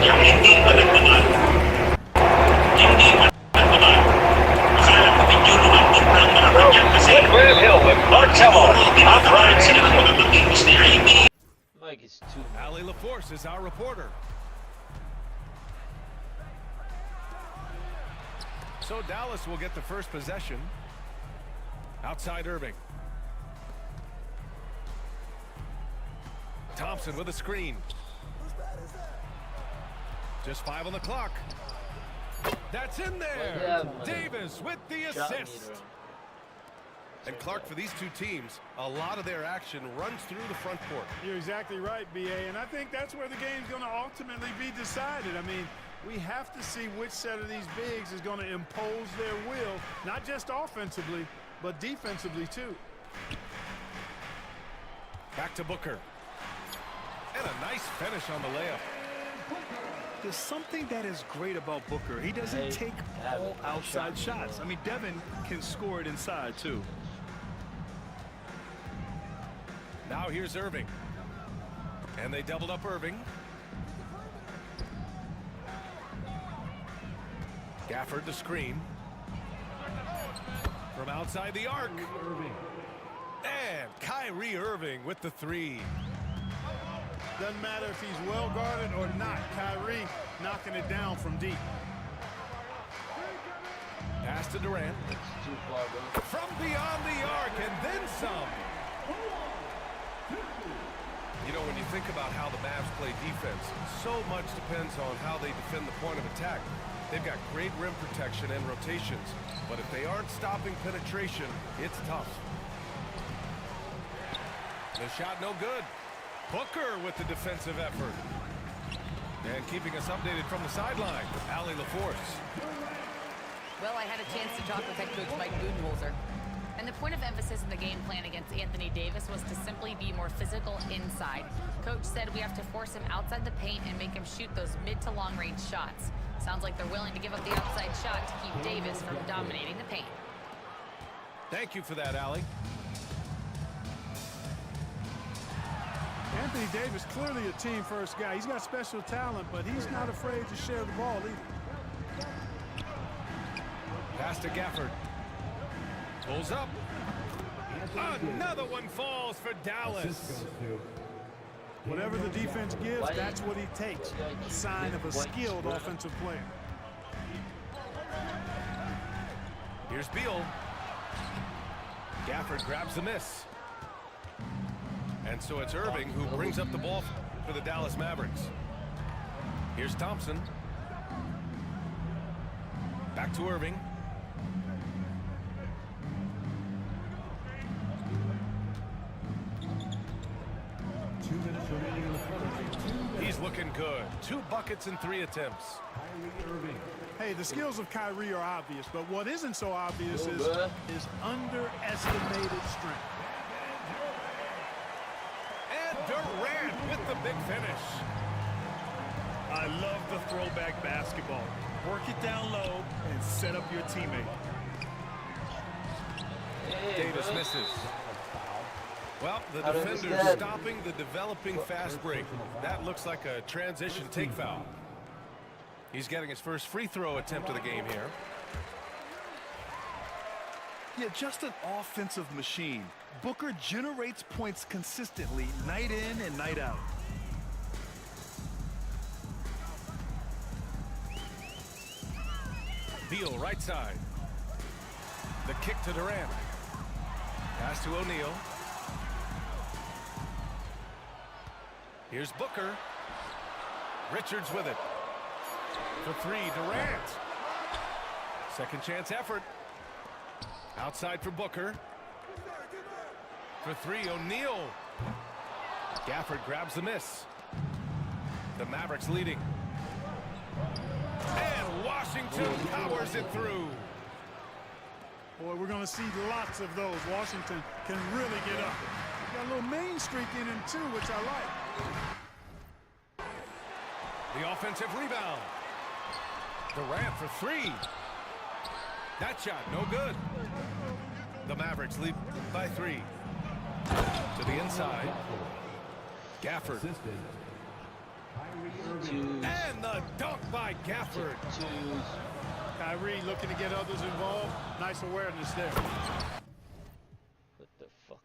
Yung hindi malagpagan. Hindi malagpagan. Akala ko medyo romantic na ang mga kanyang kasi. Graham Hill with Martello. Tinatawag sila ng mga pag-ibig ni Ivy. Mike is too. Ali LaForce is our reporter. So Dallas will get the first possession. Outside Irving. Thompson with a screen. Just 5 on the clock. That's in there. Davis with the assist. And Clark, for these two teams, a lot of their action runs through the front court. You're exactly right, B.A., and I think that's where the game's going to ultimately be decided. I mean, we have to see which set of these bigs is going to impose their will, not just offensively, but defensively, too. Back to Booker. And a nice finish on the layup. There's something that is great about Booker. He doesn't take all outside shots. I mean, Devin can score it inside, too. Now here's Irving. And they doubled up Irving. Gafford the screen. From outside the arc. And Kyrie Irving with the three. Doesn't matter if he's well guarded or not. Kyrie knocking it down from deep. Pass to Durant. Too far, bro. From beyond the arc and then some. You know, when you think about how the Mavs play defense, so much depends on how they defend the point of attack. They've got great rim protection and rotations, but if they aren't stopping penetration, it's tough. The shot no good. Booker with the defensive effort. And keeping us updated from the sideline, Ali LaForce. Well, I had a chance to talk with head coach Mike Budenholzer. And the point of emphasis in the game plan against Anthony Davis was to simply be more physical inside. Coach said we have to force him outside the paint and make him shoot those mid to long range shots. Sounds like they're willing to give up the outside shot to keep Davis from dominating the paint. Thank you for that, Ali. Anthony Davis, clearly a team-first guy. He's got special talent, but he's not afraid to share the ball either. Pass to Gafford. Pulls up. Another one falls for Dallas. Whatever the defense gives, that's what he takes. A sign of a skilled offensive player. Here's Beal. Gafford grabs the miss. And so it's Irving who brings up the ball for the Dallas Mavericks. Here's Thompson. Back to Irving. He's looking good. 2 buckets in 3 attempts. Hey, the skills of Kyrie are obvious, but what isn't so obvious is his underestimated strength. And Durant with the big finish. I love the throwback basketball. Work it down low and set up your teammate. Davis misses. Well, the defender's stopping the developing fast break. That looks like a transition take foul. He's getting his first free throw attempt of the game here. Yeah, just an offensive machine. Booker generates points consistently, night in and night out. Beal right side. The kick to Durant. Pass to O'Neal. Here's Booker. Richards with it. For 3, Durant. Second chance effort. Outside for Booker. For 3, O'Neal. Gafford grabs the miss. The Mavericks leading. And Washington powers it through. Boy, we're going to see lots of those. Washington can really get up. Got a little main streak in him, too, which I like. The offensive rebound. Durant for 3. That shot, no good. The Mavericks lead by 3. To the inside. Gafford. And the a dunk by Gafford. Twos. Kyrie looking to get others involved. Nice awareness there. What the fuck?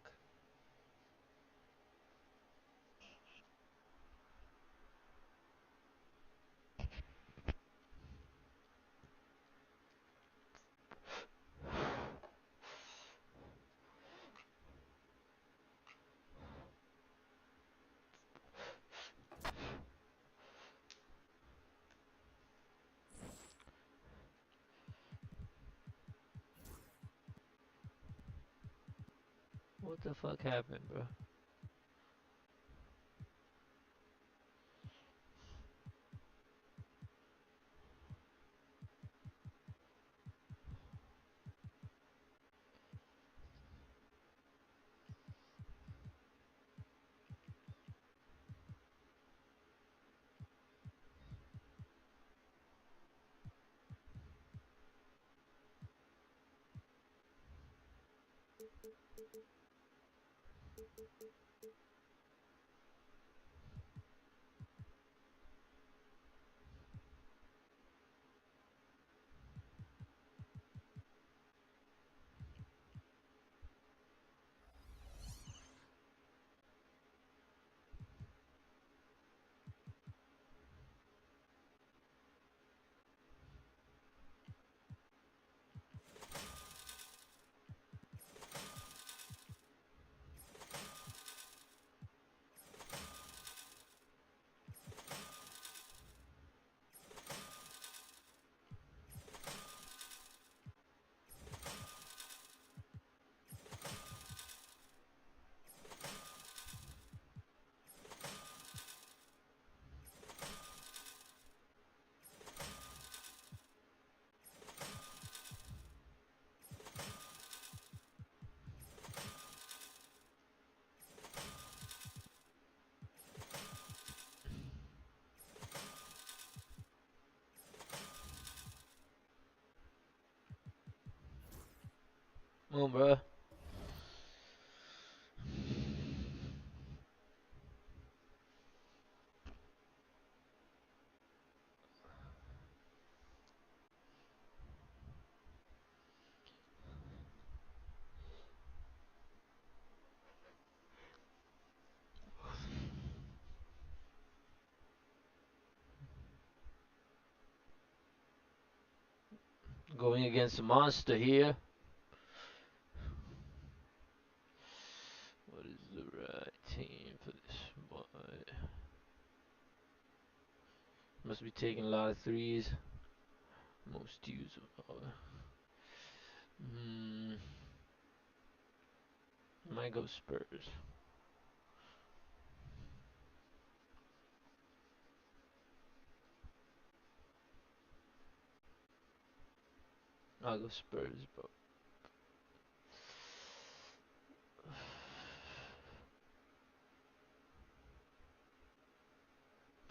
What the fuck happened, bro? Come on, bro. Going against a monster here. What is the right team for this boy? Must be taking a lot of threes. Most usable. Might go Spurs. I'll go Spurs, bro.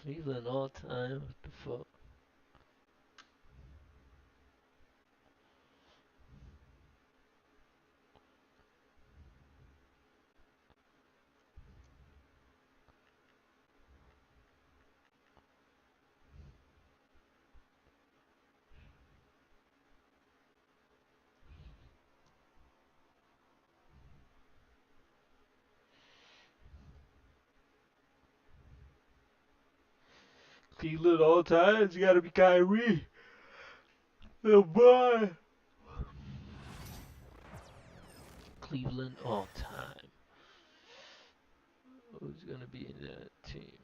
Cleveland all time. What the fuck? Cleveland all time. It's gotta be Kyrie. Oh boy. Cleveland all time. Who's gonna be in that team?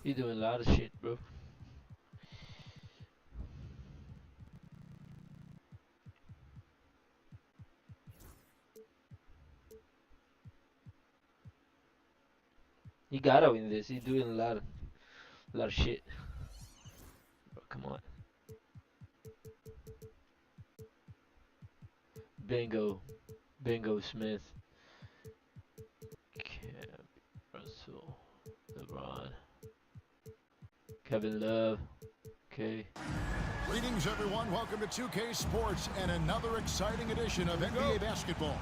He doing a lot of shit, bro. He gotta win this. He's doing a lot of shit. Bro, come on. Bingo Smith. Bron. Kevin Love. Okay. Greetings, everyone. Welcome to 2K Sports and another exciting edition of NBA basketball.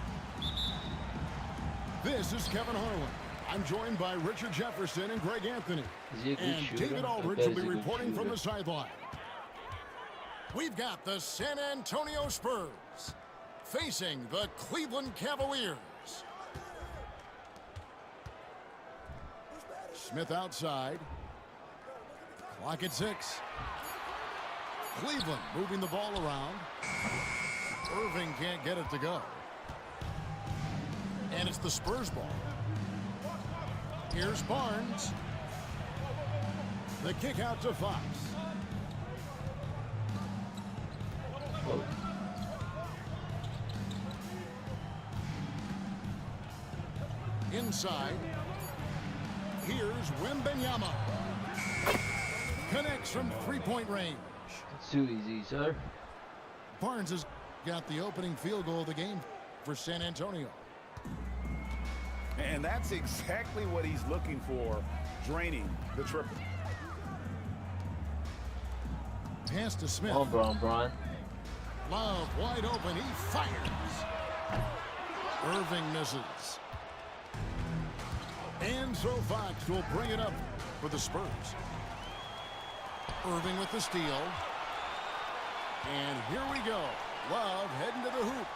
This is Kevin Harlan. I'm joined by Richard Jefferson and Greg Anthony. Is he a good And shooter? David I Aldridge bet will be he's a good reporting from shooter. the sideline. We've got the San Antonio Spurs facing the Cleveland Cavaliers. Smith outside. Clock at 6. Cleveland moving the ball around. Irving can't get it to go. And it's the Spurs ball. Here's Barnes. The kick out to Fox. Oh. Inside. Here's Wembanyama. Connects from three-point range. It's too easy, sir. Barnes has got the opening field goal of the game for San Antonio. And that's exactly what he's looking for, draining the triple. Pass to Smith. Come on, Bron. Love wide open. He fires. Irving misses. And so Fox will bring it up for the Spurs. Irving with the steal. And here we go. Love heading to the hoop.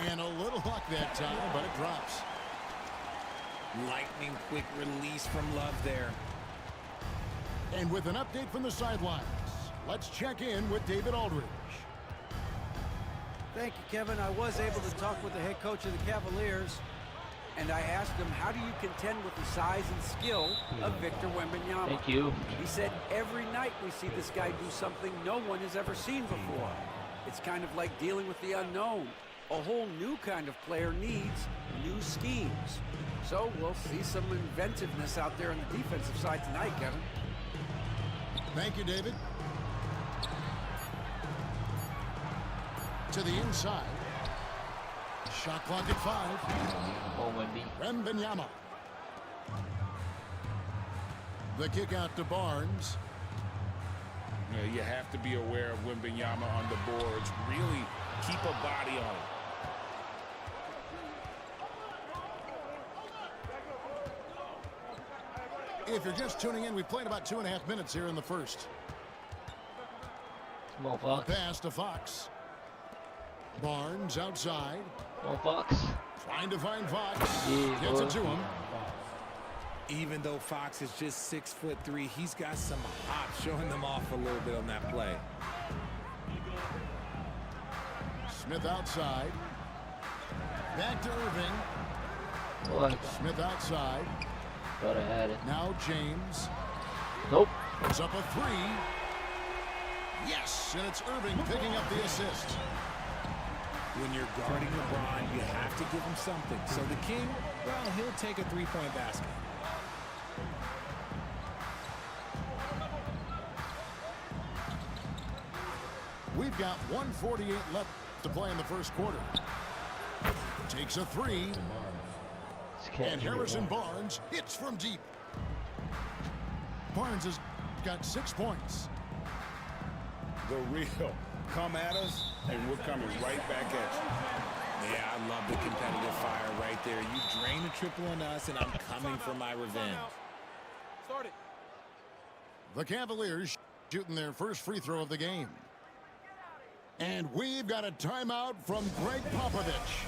And a little luck that time, but it drops. Lightning quick release from Love there. And with an update from the sidelines, let's check in with David Aldridge. Thank you, Kevin. I was able to talk with the head coach of the Cavaliers, and I asked him, how do you contend with the size and skill of Victor Wembanyama? Thank you. He said, every night we see this guy do something no one has ever seen before. It's kind of like dealing with the unknown. A whole new kind of player needs new schemes. So we'll see some inventiveness out there on the defensive side tonight, Kevin. Thank you, David. To the inside. Shot clock at 5. Oh, Wendy. Wembanyama. The kick out to Barnes. Yeah, you have to be aware of Wembanyama on the boards. Really keep a body on it. If you're just tuning in, we've played about 2.5 minutes here in the first. Come on, Fox. Pass to Fox. Barnes outside. Come on, Fox. Trying to find Fox. Yeah, Gets boy. it to him. Even though Fox is just 6'3", he's got some hop, showing them off a little bit on that play. Smith outside. Back to Irving. What? Smith outside. Thought I had it. Now James. Nope. Puts up a 3. Yes, and it's Irving picking up the assist. When you're guarding LeBron, you have to give him something. So the King, well, he'll take a three-point basket. We've got 1:48 left to play in the first quarter. Takes a 3. And Harrison Barnes hits from deep. Barnes has got 6 points. The real. Come at us, and we're coming right back at you. Yeah, I love the competitive fire right there. You drain a triple on us, and I'm coming for my revenge. The Cavaliers shooting their first free throw of the game. And we've got a timeout from Greg Popovich.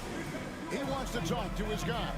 He wants to talk to his guys.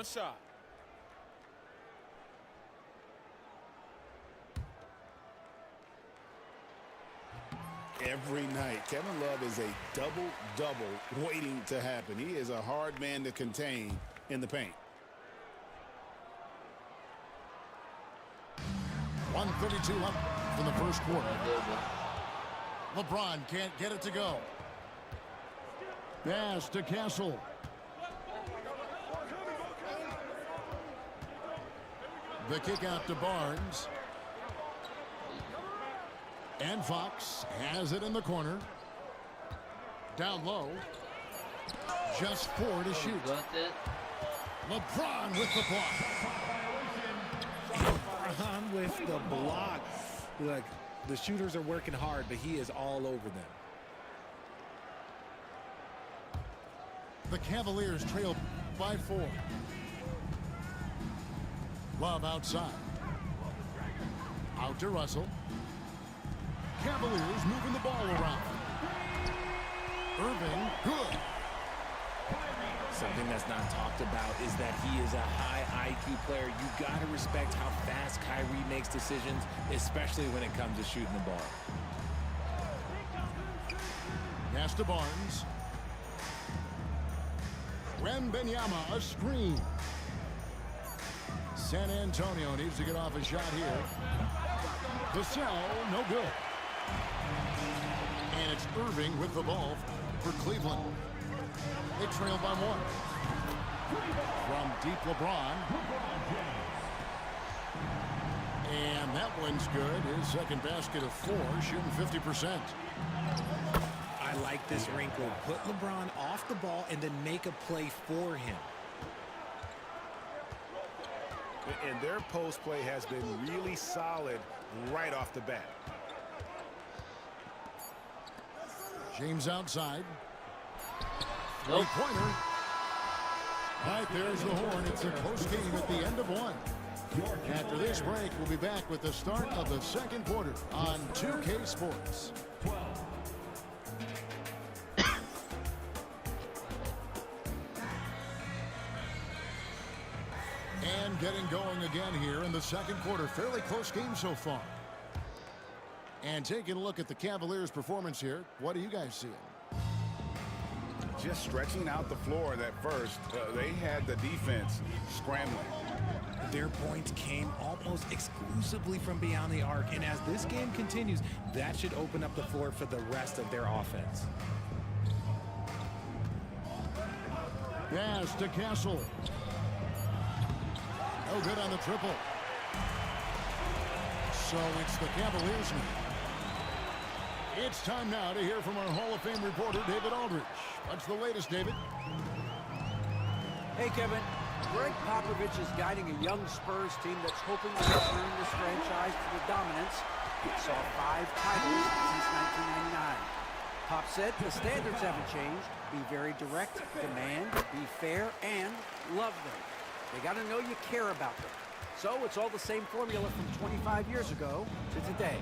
One shot. Every night, Kevin Love is a double-double waiting to happen. He is a hard man to contain in the paint. 1:32 left from the first quarter. LeBron can't get it to go. Pass to Castle. The kick out to Barnes. And Fox has it in the corner. Down low. Just 4 to shoot. LeBron with the block. LeBron with the block. Look, the shooters are working hard, but he is all over them. The Cavaliers trail by 4. Love outside. Out to Russell. Cavaliers moving the ball around. Irving, good. Something that's not talked about is that he is a high IQ player. You got to respect how fast Kyrie makes decisions, especially when it comes to shooting the ball. Pass to Barnes. Wembanyama, a screen. San Antonio needs to get off a shot here. Vassell, no good. And it's Irving with the ball for Cleveland. They trail by 1. From deep, LeBron. And that one's good. His second basket of 4, shooting 50%. I like this wrinkle. Put LeBron off the ball and then make a play for him. And their post play has been really solid right off the bat. James outside. Three-pointer. Right, there's the horn. It's a close game at the end of 1. After this break, we'll be back with the start of the second quarter on 2K Sports. And getting going again here in the second quarter. Fairly close game so far. And taking a look at the Cavaliers' performance here, what are you guys seeing? Just stretching out the floor that first. They had the defense scrambling. Their points came almost exclusively from beyond the arc, and as this game continues, that should open up the floor for the rest of their offense. Pass to Castle. No good on the triple. So it's the Cavaliers now. It's time now to hear from our Hall of Fame reporter, David Aldridge. What's the latest, David? Hey, Kevin. Greg Popovich is guiding a young Spurs team that's hoping to return this franchise to the dominance it saw 5 titles since 1999. Pop said the standards haven't changed. Be very direct, demand, be fair, and love them. They got to know you care about them. So it's all the same formula from 25 years ago to today.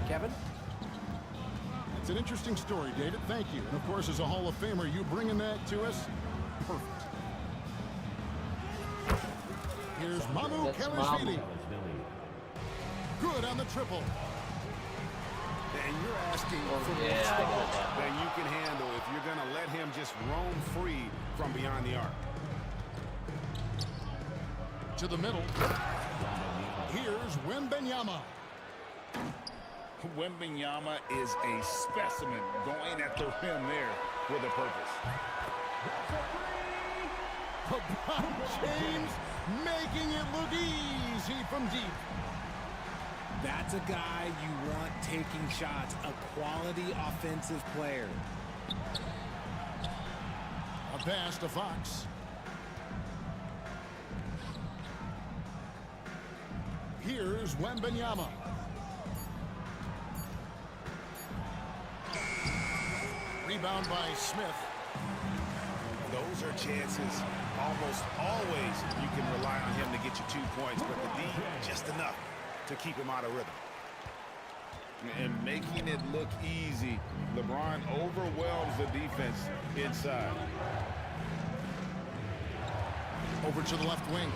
Kevin? It's an interesting story, David. Thank you. And, of course, as a Hall of Famer, you bringing that to us, perfect. Here's Mamu Kelishvili. Good on the triple. And you're asking for the stuff that you can handle if you're going to let him just roam free from beyond the arc. To the middle. Here's Wembanyama. Wembanyama is a specimen going at the rim there with a purpose. LeBron James making it look easy from deep. That's a guy you want taking shots, a quality offensive player. A pass to Fox. Here's Wembanyama. Rebound by Smith. Those are chances. Almost always you can rely on him to get you 2 points, but the D, just enough to keep him out of rhythm. And making it look easy, LeBron overwhelms the defense inside. Over to the left wing.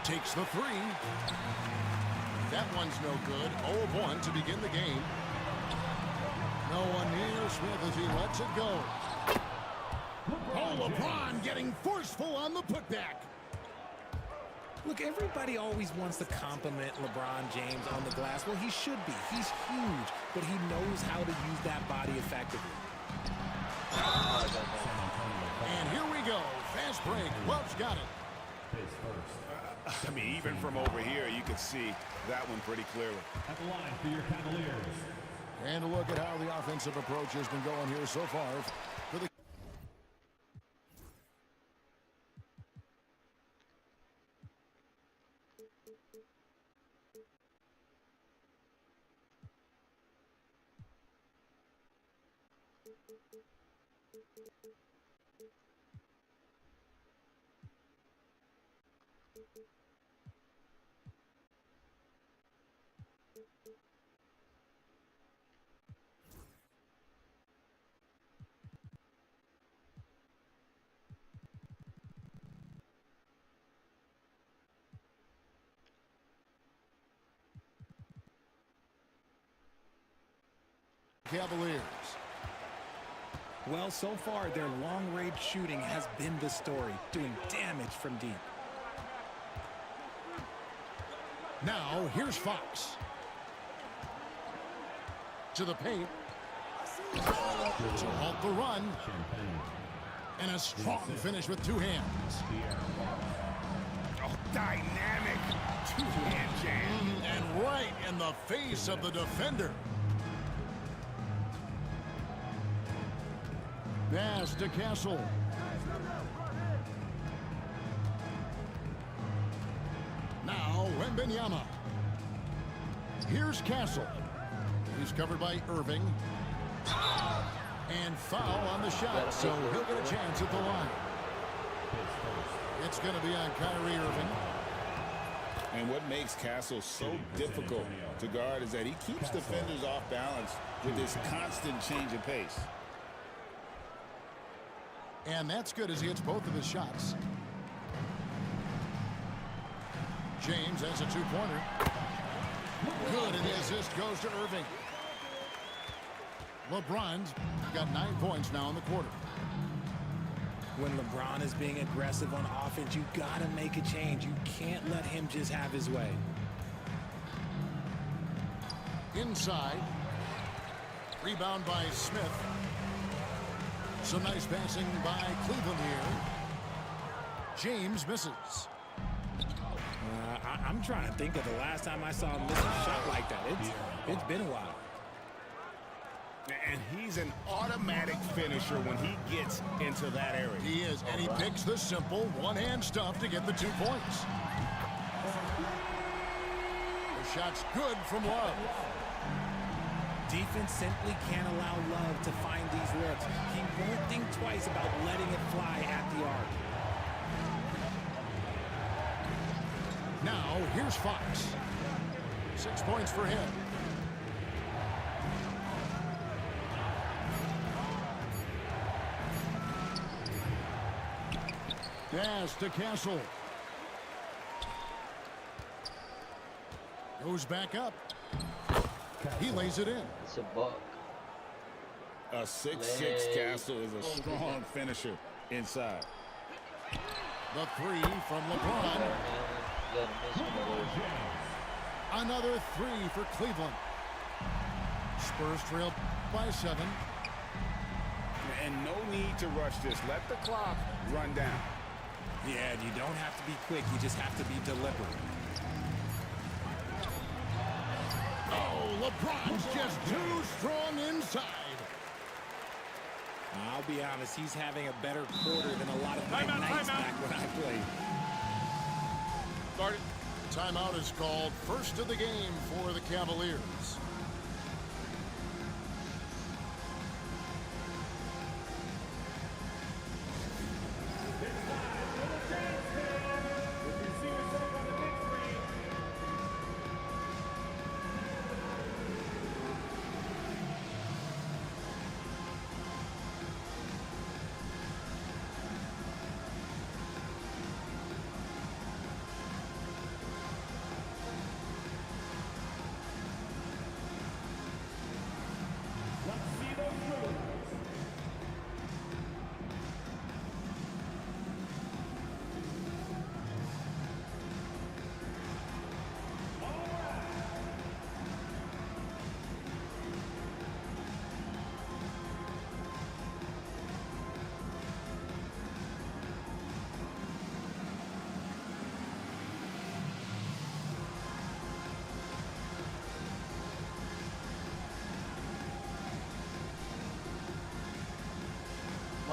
Takes the three. That one's no good. 0 of 1 to begin the game. No one near Smith as he lets it go. Oh, LeBron getting forceful on the putback. Look, everybody always wants to compliment LeBron James on the glass. Well, he should be. He's huge, but he knows how to use that body effectively. And here we go. Fast break. Love's got it. I mean, even from over here, you can see that one pretty clearly. At the line for your Cavaliers. And a look at how the offensive approach has been going here so far for the Cavaliers. Well, so far, their long-range shooting has been the story, doing damage from deep. Now, here's Fox. To the paint. To halt the run. And a strong finish with two hands. Oh, dynamic two-hand jam. And right in the face of the defender. Pass to Castle. Now, Wembanyama. Here's Castle. He's covered by Irving. And foul on the shot, so he'll get a chance at the line. It's going to be on Kyrie Irving. And what makes Castle so difficult to guard is that he keeps defenders off balance with this constant change of pace. And that's good as he hits both of his shots. James has a two-pointer. Good, and the assist goes to Irving. LeBron's got 9 points now in the quarter. When LeBron is being aggressive on offense, you got to make a change. You can't let him just have his way. Inside. Rebound by Smith. Some nice passing by Cleveland here. James misses. I'm trying to think of the last time I saw him miss a shot like that. It's been a while. And he's an automatic finisher when he gets into that area. He is, and he picks the simple one-hand stuff to get the 2 points. The shot's good from Love. Defense simply can't allow Love to find these looks. He won't think twice about letting it fly at the arc. Now, here's Fox. 6 points for him. Pass to Castle. Goes back up. He lays it in. It's a buck. A 6'6" Castle is a strong finisher inside. The three from LeBron. Another three for Cleveland. Spurs trail by 7. And no need to rush this. Let the clock run down. Yeah, you don't have to be quick. You just have to be deliberate. Oh, LeBron's just too strong inside. I'll be honest, he's having a better quarter than a lot of my nights back when I played. Started. Timeout is called. First of the game for the Cavaliers.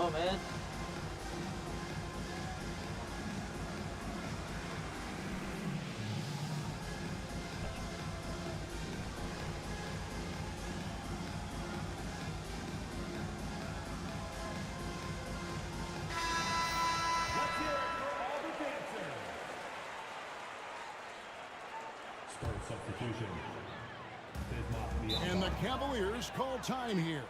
on, man. Substitution. And the Cavaliers call time here.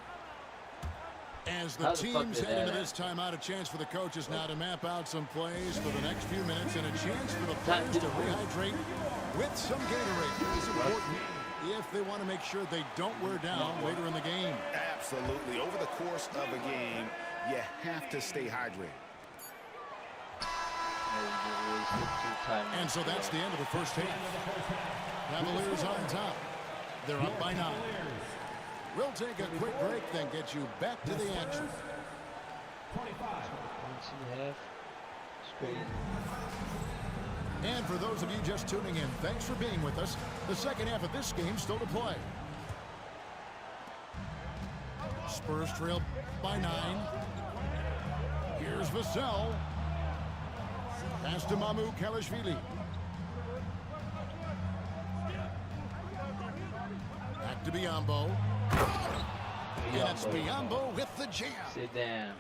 As the How the fuck teams did head into that this timeout, a chance for the coaches now to map out some plays for the next few minutes and a chance for the players to rehydrate with some Gatorade. It's important if they want to make sure they don't wear down later in the game. Absolutely. Over the course of a game, you have to stay hydrated. And so that's the end of the first half. Cavaliers on top. They're up by 9. We'll take a quick break, then get you back to the action. 25. Straight. And for those of you just tuning in, thanks for being with us. The second half of this game still to play. Spurs trail by 9. Here's Vassell. Pass to Mamu Kalashvili. Back to Biyombo. And it's Biyombo with the jam. Sit down.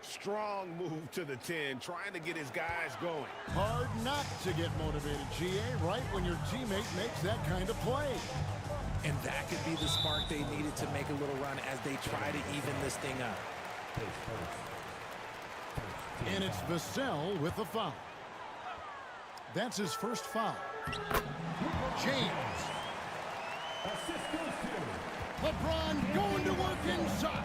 Strong move to the 10, trying to get his guys going. Hard not to get motivated, GA, right when your teammate makes that kind of play. And that could be the spark they needed to make a little run as they try to even this thing up. And it's Vassell with the foul. That's his first foul. James. LeBron going to work inside.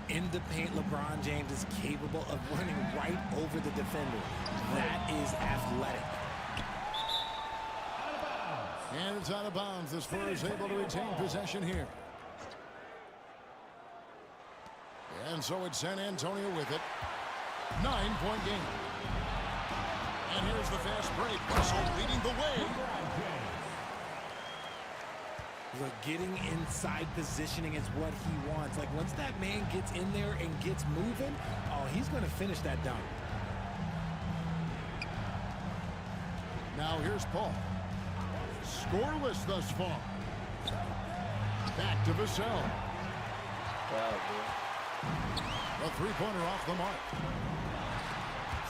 In the paint, LeBron James is capable of running right over the defender. That is athletic. And it's out of bounds. The Spurs able to retain possession here. And so it's San Antonio with it. 9-point game. And here's the fast break. Russell leading the way. Look, getting inside positioning is what he wants. Like, once that man gets in there and gets moving, oh, he's going to finish that dunk. Now here's Paul. Scoreless thus far. Back to Vassell. A three-pointer off the mark.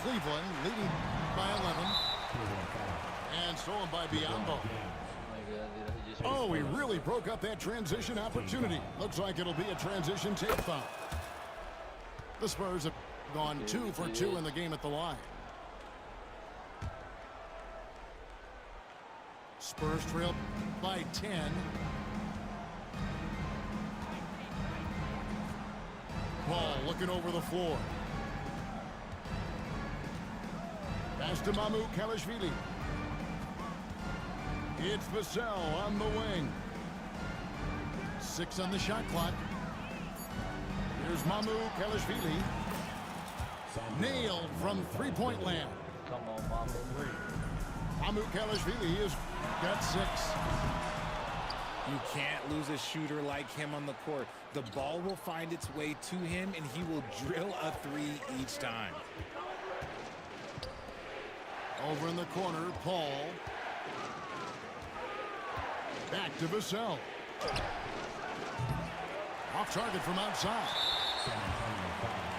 Cleveland leading by 11. And stolen by Biyombo. Oh, he really broke up that transition opportunity. Looks like it'll be a transition take foul. The Spurs have gone 2 for 2 in the game at the line. Spurs trail by 10. Paul looking over the floor. Pass to Mamu Kalashvili. It's Vassell on the wing. 6 on the shot clock. Here's Mamu Kalashvili. Nailed from three-point land. Come on, Mamu. Mamu Kalashvili has got 6. You can't lose a shooter like him on the court. The ball will find its way to him, and he will drill a 3 each time. Over in the corner, Paul. Back to Vassell. Off target from outside.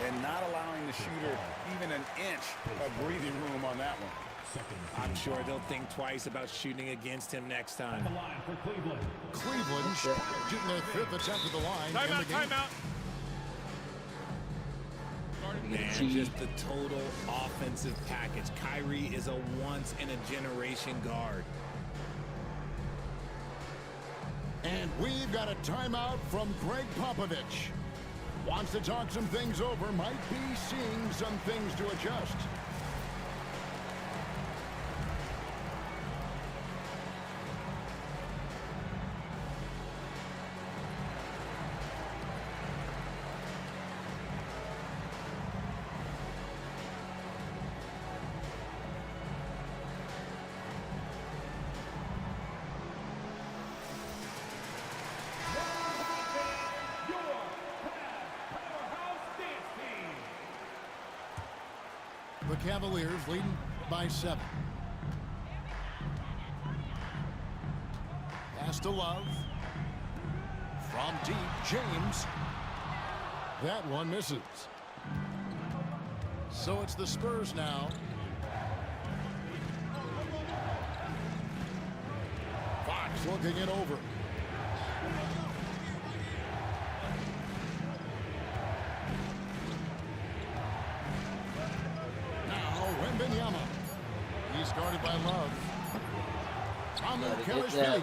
And not allowing the shooter even an inch of breathing room on that one. I'm sure they'll think twice about shooting against him next time. Cleveland shooting their 5th attempt at the line. Timeout. Man, just the total offensive package. Kyrie is a once-in-a-generation guard. And we've got a timeout from Greg Popovich. Wants to talk some things over, might be seeing some things to adjust. Cavaliers leading by 7. Pass to Love. From deep, James. That one misses. So it's the Spurs now. Fox looking it over. Now Wembanyama. He's guarded by Love. Kelishvili.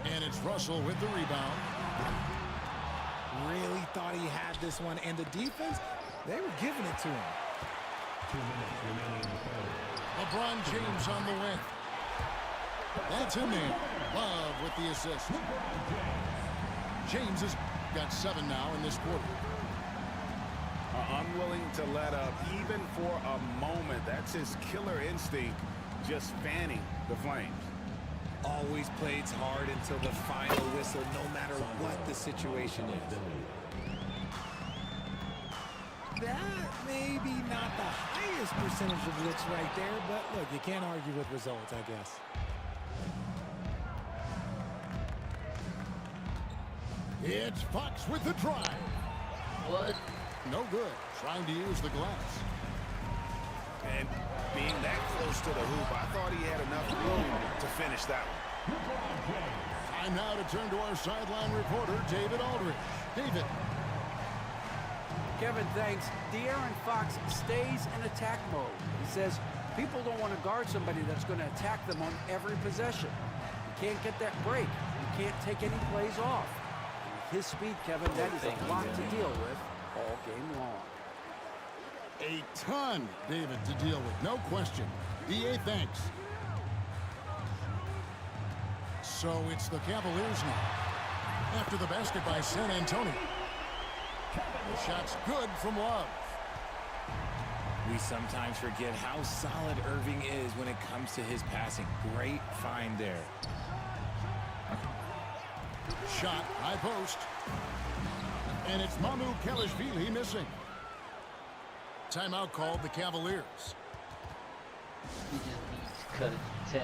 And it's Russell with the rebound. Really thought he had this one, and the defense, they were giving it to him. 2 minutes remaining in the quarter. LeBron James on the wing. That's in there. Love with the assist. James has got 7 now in this quarter. Unwilling to let up even for a moment. That's his killer instinct, just fanning the flames. Always plays hard until the final whistle, no matter what the situation is. That may be not the highest percentage of looks right there, but look, you can't argue with results, I guess. It's Fox with the drive. What? No good. Trying to use the glass. And being that close to the hoop, I thought he had enough room to finish that one. Time now to turn to our sideline reporter, David Aldridge. David. Kevin, thanks. De'Aaron Fox stays in attack mode. He says people don't want to guard somebody that's going to attack them on every possession. You can't get that break. You can't take any plays off. And with his speed, Kevin, that is a lot to deal with all game long. A ton, David, to deal with. No question. DA, thanks. So it's the Cavaliers now. After the basket by San Antonio. The shot's good from Love. We sometimes forget how solid Irving is when it comes to his passing. Great find there. Shot, high post. And it's Mamu Kelishvili missing. Timeout called the Cavaliers. He just needs to cut it to 10.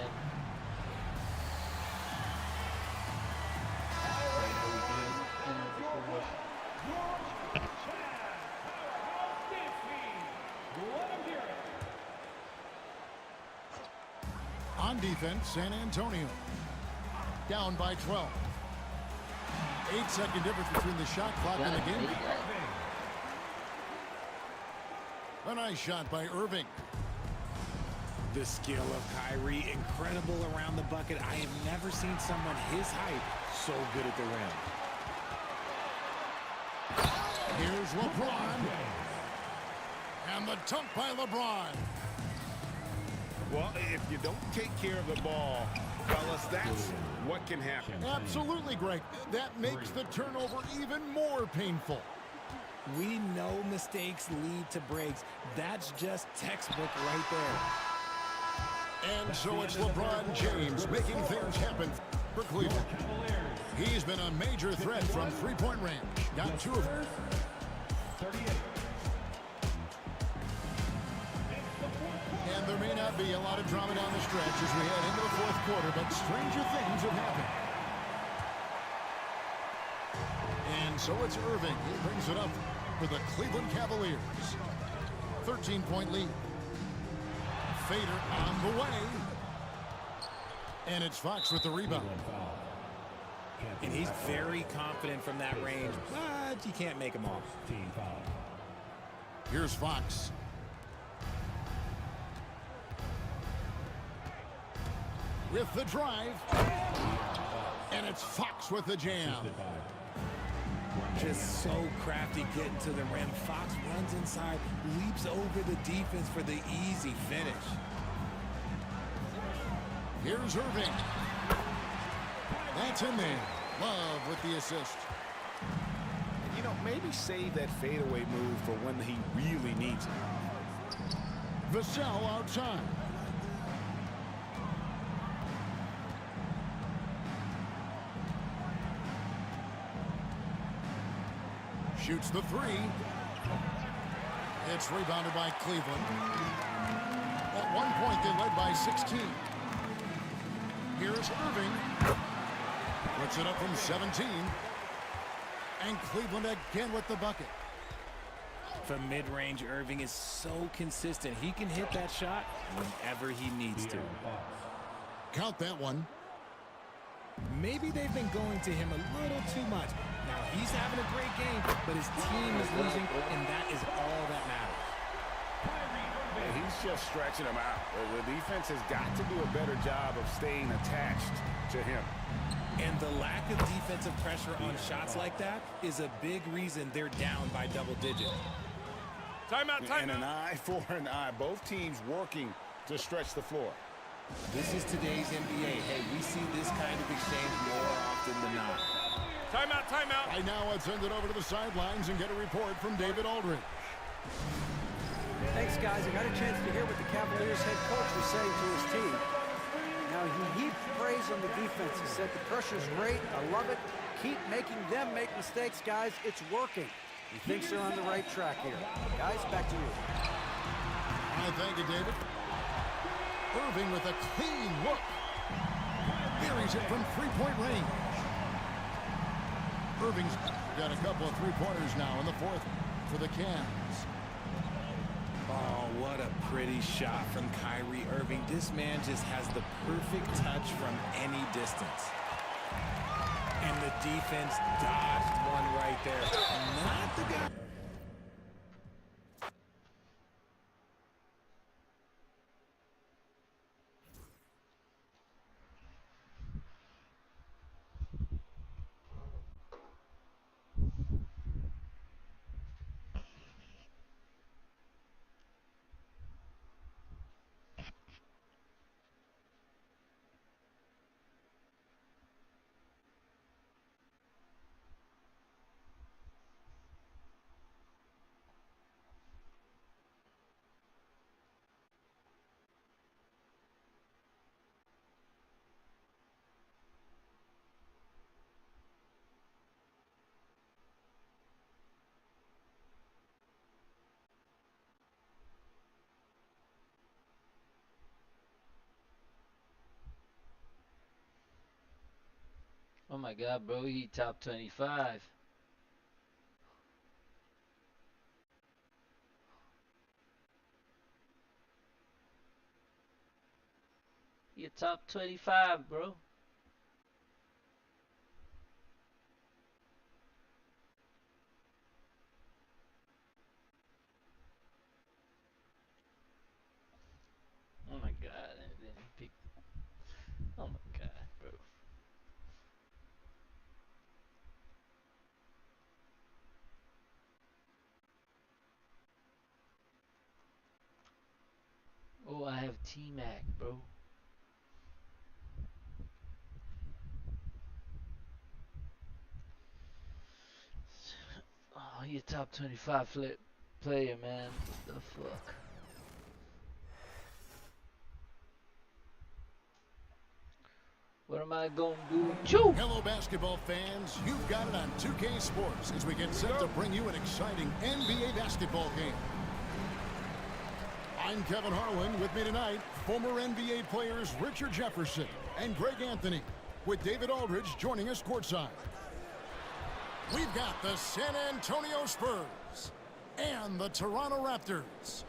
On defense, San Antonio. Down by 12. 8-second difference between the shot clock and the game. A nice shot by Irving. The skill of Kyrie, incredible around the bucket. I have never seen someone his height so good at the rim. Here's LeBron. And the dunk by LeBron. Well, if you don't take care of the ball, fellas, that's what can happen. Absolutely, Greg. That makes the turnover even more painful. We know mistakes lead to breaks. That's just textbook right there. And so it's LeBron James making things happen for Cleveland. He's been a major threat from three-point range. Got 2 of them. 38. And there may not be a lot of drama down the stretch as we head into the 4th quarter, but stranger things have happened. And so it's Irving. He brings it up for the Cleveland Cavaliers. 13-point lead. Fader on the way. And it's Fox with the rebound. And he's very confident from that range, but you can't make him off. Team foul. Here's Fox. With the drive. And it's Fox with the jam. Just so crafty getting to the rim. Fox runs inside, leaps over the defense for the easy finish. Here's Irving. That's in there. Love with the assist. You know, maybe save that fadeaway move for when he really needs it. Vassell outside. Shoots the 3. It's rebounded by Cleveland. At one point, they led by 16. Here's Irving. Puts it up from 17. And Cleveland again with the bucket. From mid-range, Irving is so consistent. He can hit that shot whenever he needs to. Count that one. Maybe they've been going to him a little too much. Now, he's having a great game, but his team is losing, and that is all that matters. He's just stretching him out. The defense has got to do a better job of staying attached to him. And the lack of defensive pressure on shots like that is a big reason they're down by double digits. Timeout, timeout. And an eye for an eye. Both teams working to stretch the floor. This is today's NBA. Hey, we see this kind of exchange more often than not. Timeout, timeout. Right now, let's send it over to the sidelines and get a report from David Aldridge. Thanks, guys. I got a chance to hear what the Cavaliers head coach was saying to his team. Now, he heaped praise on the defense. He said the pressure's great. I love it. Keep making them make mistakes, guys. It's working. He thinks they're on the right track here. Guys, back to you. I thank you, David. Irving with a clean look. Buries it from three-point range. Irving's got a couple of three-pointers now in the fourth for the Cavs. Oh, what a pretty shot from Kyrie Irving. This man just has the perfect touch from any distance. And the defense dodged one right there. Not the guy. Oh my god, bro, he top 25. He a top 25, bro. Oh my god, and then he picked. Oh my god, bro. Oh, I have T-Mac, bro. Oh, he a top 25 flip player, man. What the fuck? What am I gonna do? Choo! Hello, basketball fans. You've got it on 2K Sports as we get set to bring you an exciting NBA basketball game. I'm Kevin Harlan. With me tonight, former NBA players Richard Jefferson and Greg Anthony, with David Aldridge joining us courtside. We've got the San Antonio Spurs and the Toronto Raptors.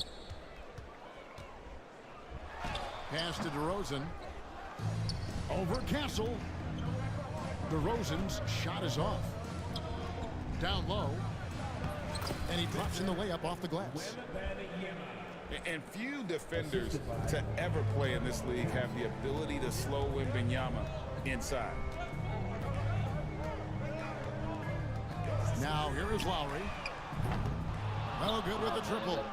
Pass to DeRozan. Over Castle. DeRozan's shot is off. Down low. And he drops in the layup off the glass. And few defenders to ever play in this league have the ability to slow Wembanyama inside. Now here is Lowry. No good with the triple.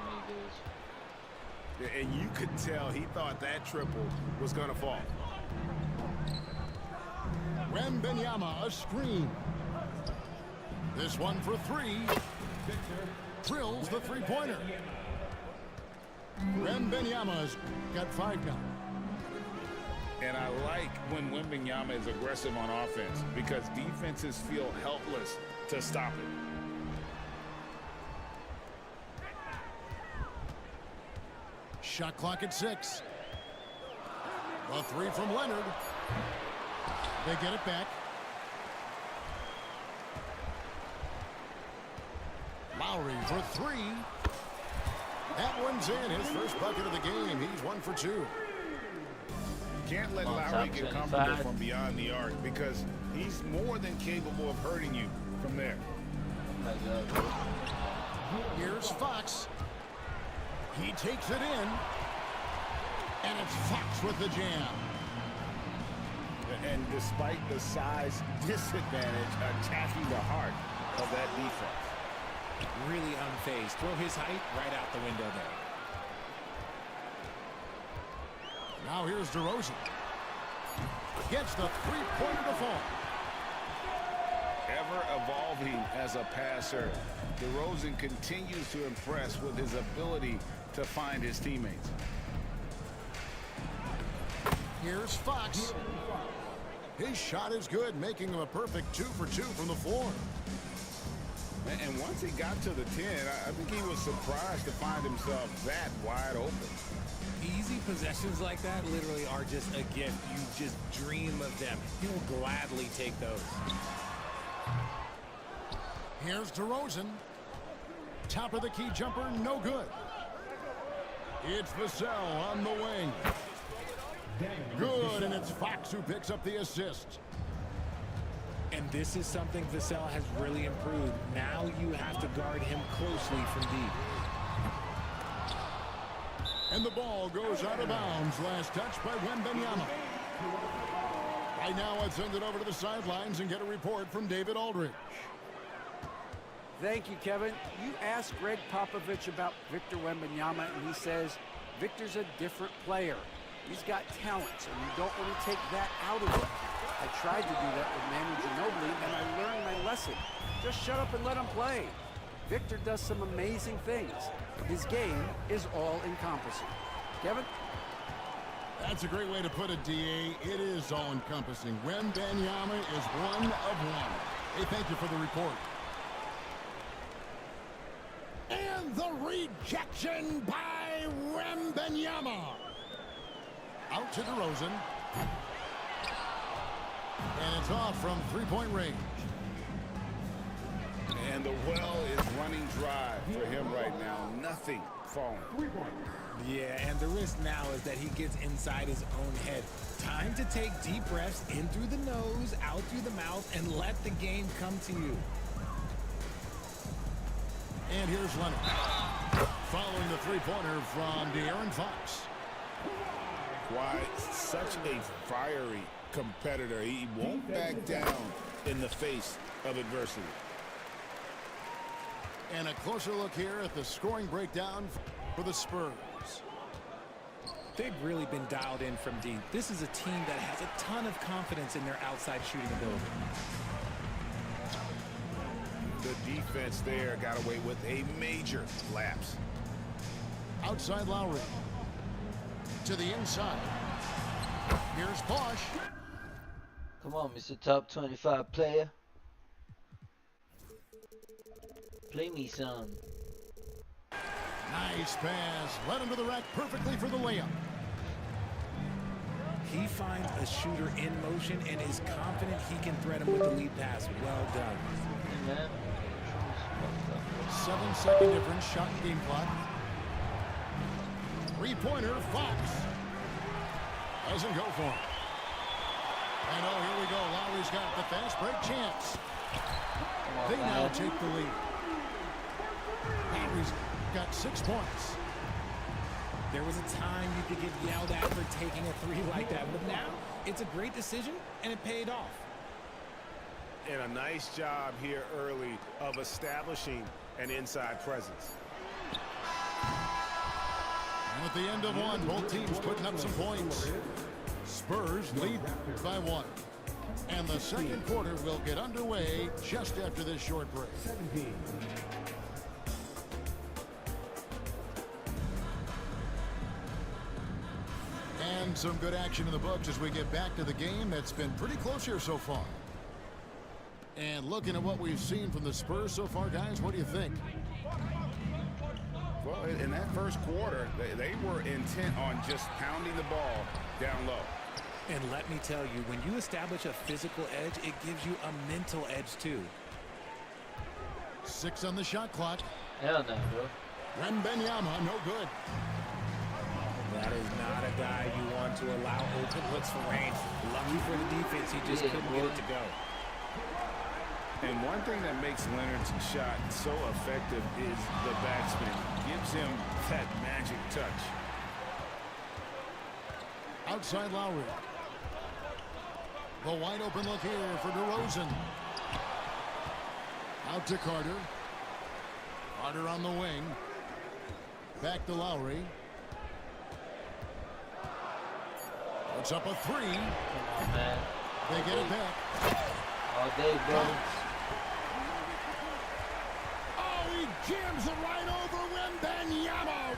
And you could tell he thought that triple was going to fall. Wembanyama, a screen. This one for three. Drills the three-pointer. Wembanyama's got 5 now. And I like when Wembanyama is aggressive on offense because defenses feel helpless to stop it. Shot clock at 6. A 3 from Leonard. They get it back. Lowry for 3. That one's in. His first bucket of the game. He's 1 for 2. Can't let Lowry get comfortable from beyond the arc because he's more than capable of hurting you from there. Here's Fox. He takes it in. And it's Fox with the jam. And despite the size disadvantage, attacking the heart of that defense. Really unfazed. Throw his height right out the window there. Now here's DeRozan. Gets the three-pointer to fall. Ever evolving as a passer, DeRozan continues to impress with his ability to find his teammates. Here's Fox. His shot is good, making him a perfect 2 for 2 from the floor. And once he got to the 10, I think he was surprised to find himself that wide open. Easy possessions like that literally are just a gift. You just dream of them. He'll gladly take those. Here's DeRozan. Top of the key jumper, no good. It's Vassell on the wing. Good, and it's Fox who picks up the assist. And this is something Vassell has really improved. Now you have to guard him closely from deep. And the ball goes out of bounds. Last touch by Wembanyama. Right now, let's send it over to the sidelines and get a report from David Aldridge. Thank you, Kevin. You asked Greg Popovich about Victor Wembanyama, and he says Victor's a different player. He's got talents, and you don't want to take that out of him. I tried to do that with Manu Ginobili, and I learned my lesson. Just shut up and let him play. Victor does some amazing things. His game is all-encompassing. Kevin? That's a great way to put it, D.A. It is all-encompassing. Wembanyama is one of one. Hey, thank you for the report. And the rejection by Wembanyama. Out to DeRozan. And it's off from three-point range. And the well is running dry for him right now. Nothing falling. Yeah, and the risk now is that he gets inside his own head. Time to take deep breaths in through the nose, out through the mouth, and let the game come to you. And here's Leonard. Following the three-pointer from De'Aaron Fox. Why, such a fiery competitor. He won't back down in the face of adversity. And a closer look here at the scoring breakdown for the Spurs. They've really been dialed in from deep. This is a team that has a ton of confidence in their outside shooting ability. The defense there got away with a major lapse. Outside Lowry. To the inside. Here's Bosch. Come on, Mr. Top 25 player. Play me some. Nice pass. Led him to the rack perfectly for the layup. He finds a shooter in motion and is confident he can thread him with the lead pass. Well done. Amen. 7-second difference. Shot and game clock. Three-pointer, Fox. Doesn't go for it. And oh, here we go. Lowry's got the fast break chance. They now take the lead. Lowry's got 6 points. There was a time you could get yelled at for taking a three like that, but now it's a great decision and it paid off. And a nice job here early of establishing an inside presence. And at the end of one, both teams putting up some points. Spurs lead by 1. And the second quarter will get underway just after this short break. And some good action in the books as we get back to the game. That's been pretty close here so far. And looking at what we've seen from the Spurs so far, guys, what do you think? Well, in that first quarter, they were intent on just pounding the ball down low. And let me tell you, when you establish a physical edge, it gives you a mental edge too. 6 on the shot clock. Hell no, bro. Wembanyama, no good. That is not a guy you want to allow open looks for range. Lucky for the defense, he just couldn't get it to go. And one thing that makes Leonard's shot so effective is the backspin. Gives him that magic touch. Outside Lowry. The wide open look here for DeRozan. Out to Carter. Carter on the wing. Back to Lowry. Puts up a 3. Come on, man. They get it back. All day, bro. Oh, he jams it right over Wembanyama.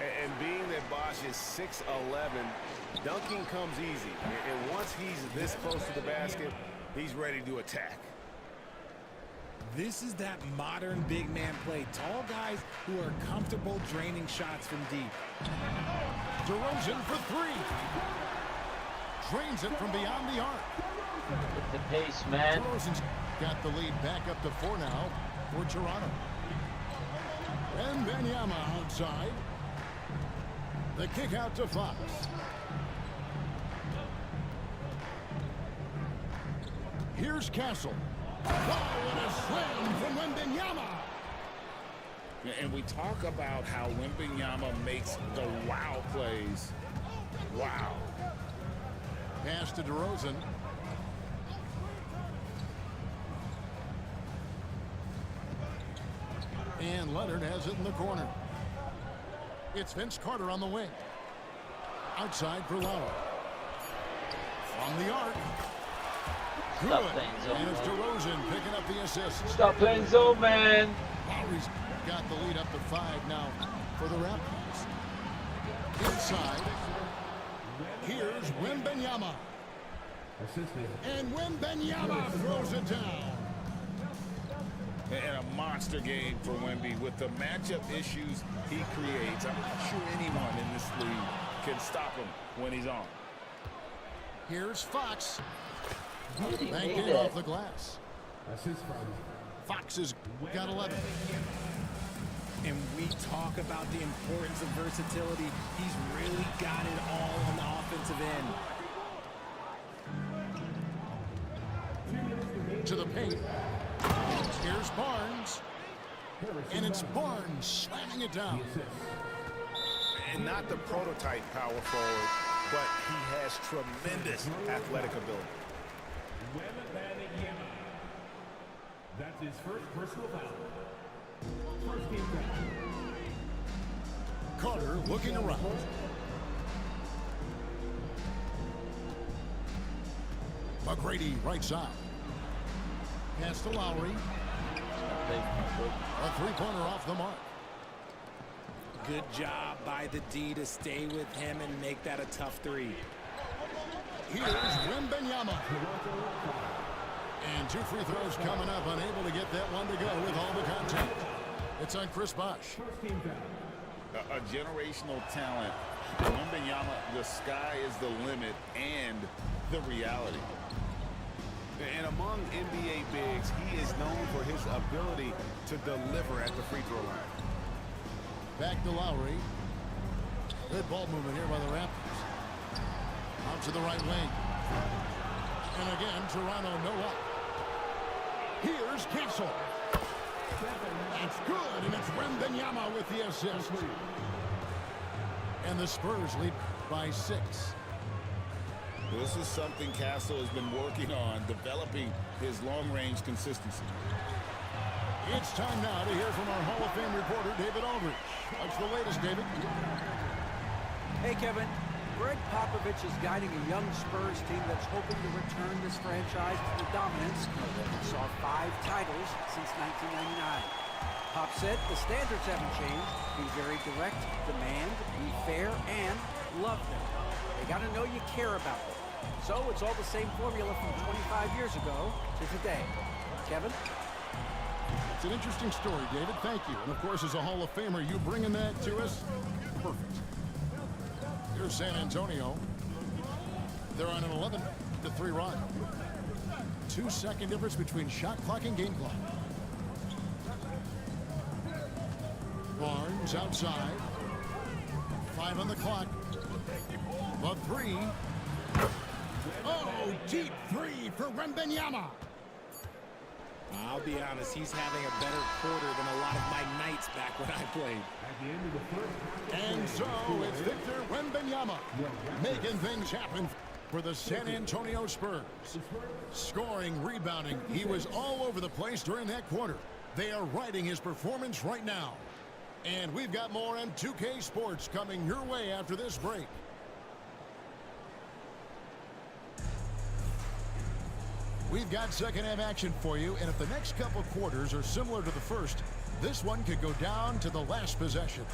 And being that Bosh is 6'11", dunking comes easy. And once he's this close to the basket, he's ready to attack. This is that modern big man play. Tall guys who are comfortable draining shots from deep. DeRozan for 3. Drains it from beyond the arc. The pace, man. DeRozan's got the lead back up to 4 now for Toronto. Wembanyama outside. The kick out to Fox. Here's Castle. Oh, and a slam from Wembanyama. And we talk about how Wembanyama makes the wow plays. Wow. Pass to DeRozan. And Leonard has it in the corner. It's Vince Carter on the wing. Outside for Lowry. From the arc. Stop playing zone, And it's man. DeRozan picking up the assist. Stop playing zone, man. Lowry's got the lead up to 5 now for the Raptors. Inside. Here's Wembanyama. And Wembanyama throws it down. And a monster game for Wemby. With the matchup issues he creates, I'm not sure anyone in this league can stop him when he's on. Here's Fox. He Banked made in that. off the glass. Fox has got 11. And we talk about the importance of versatility. He's really got it all on the offensive end. To the paint. Here's Barnes. And it's Barnes slamming it down. And not the prototype power forward, but he has tremendous athletic ability. That's his first personal foul. First team foul. Carter looking around. McGrady right side. Pass to Lowry. A three-pointer off the mark. Good job by the D to stay with him and make that a tough 3. Here's Wembanyama. And 2 free throws coming up, unable to get that one to go with all the contact. It's on Chris Bosh. A generational talent. Wembanyama, the sky is the limit and the reality. And among NBA bigs, he is known for his ability to deliver at the free throw line. Back to Lowry. Good ball movement here by the Raptors. Out to the right wing. And again, Toronto no up. Here's Castle. It's good, and it's Wembanyama with the assist. And the Spurs lead by 6. This is something Castle has been working on, developing his long-range consistency. It's time now to hear from our Hall of Fame reporter, David Aldridge. What's the latest, David? Hey, Kevin. Greg Popovich is guiding a young Spurs team that's hoping to return this franchise to the dominance that saw 5 titles since 1999. Pop said the standards haven't changed. Be very direct, demand, be fair, and love them. They got to know you care about them. So it's all the same formula from 25 years ago to today. Kevin? It's an interesting story, David. Thank you. And, of course, as a Hall of Famer, you bringing that to us? Perfect. Here's San Antonio. They're on an 11-3 run. 2-second difference between shot clock and game clock. Barnes outside. 5 on the clock. The 3. Oh, deep 3 for Wembanyama. I'll be honest, he's having a better quarter than a lot of my nights back when I played. And so it's Victor Wembanyama making things happen for the San Antonio Spurs. Scoring, rebounding, he was all over the place during that quarter. They are riding his performance right now. And we've got more on 2K Sports coming your way after this break. We've got second half action for you, and if the next couple quarters are similar to the first, this one could go down to the last possession.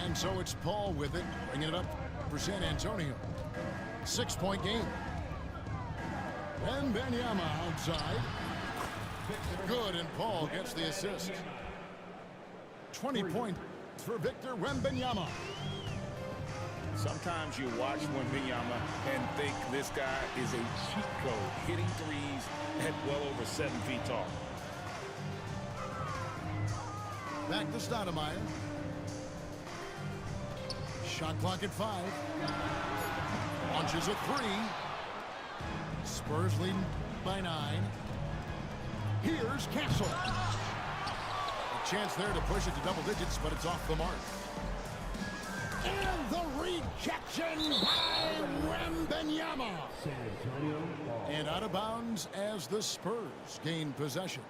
And so it's Paul with it, bringing it up for San Antonio. 6-point game. Wembanyama outside. Good, and Paul gets the assist. 20 points for Victor Wembanyama. Sometimes you watch Wembanyama and think this guy is a cheat code, hitting threes at well over 7 feet tall. Back to Stoudemire. Shot clock at 5. Launches a 3. Spurs leading by 9. Here's Castle. A chance there to push it to double digits, but it's off the mark. And the rejection by Wembanyama. And out of bounds as the Spurs gain possession.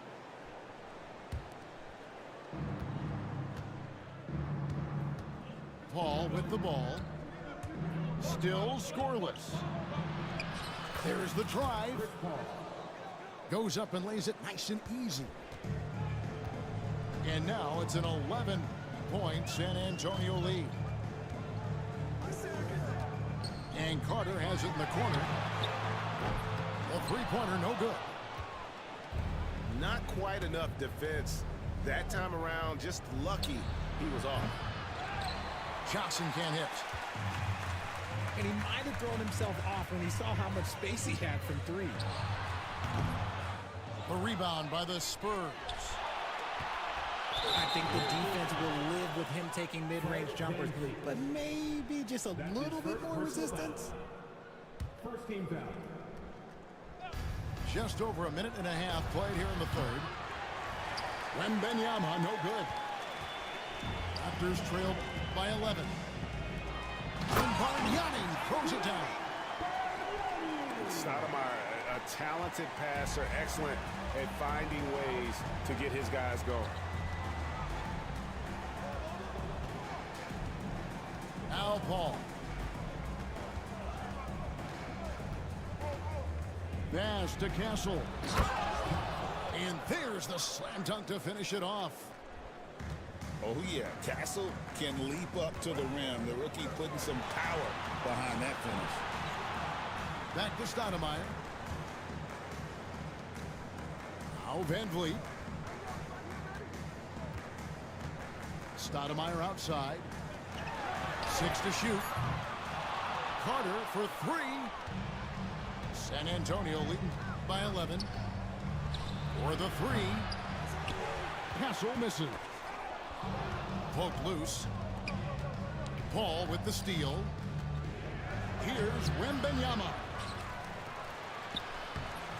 Paul with the ball. Still scoreless. There's the drive. Goes up and lays it nice and easy. And now it's an 11-point San Antonio lead. And Carter has it in the corner. The three-pointer no good. Not quite enough defense. That time around, just lucky he was off. Johnson can't hit. And he might have thrown himself off when he saw how much space he had from 3. The rebound by the Spurs. I think the defense will live with him taking mid-range jumpers, but maybe just a little bit more resistance. First team foul. Just over a minute and a half played here in the third. Wembanyama, no good. Raptors trailed by 11. And Bargnani throws it down. Stoudemire, a talented passer, excellent at finding ways to get his guys going. Al Paul. Pass to Castle. And there's the slam dunk to finish it off. Oh, yeah. Castle can leap up to the rim. The rookie putting some power behind that finish. Back to Stoudemire. Now Van Vliet. Stoudemire outside. 6 to shoot. Carter for 3. San Antonio leading by 11. For the 3. Castle misses. Poked loose. Paul with the steal. Here's Wembanyama.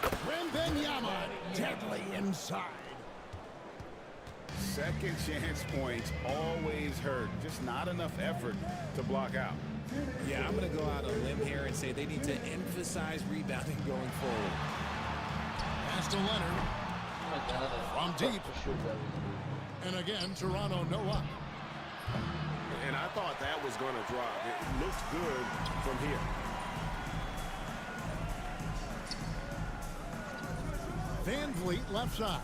Wembanyama deadly inside. Second chance points always hurt. Just not enough effort to block out. Yeah, I'm going to go out on a limb here and say they need to emphasize rebounding going forward. Pass to Leonard. From deep. And again, Toronto no up. And I thought that was going to drop. It looks good from here. Van Vliet left side.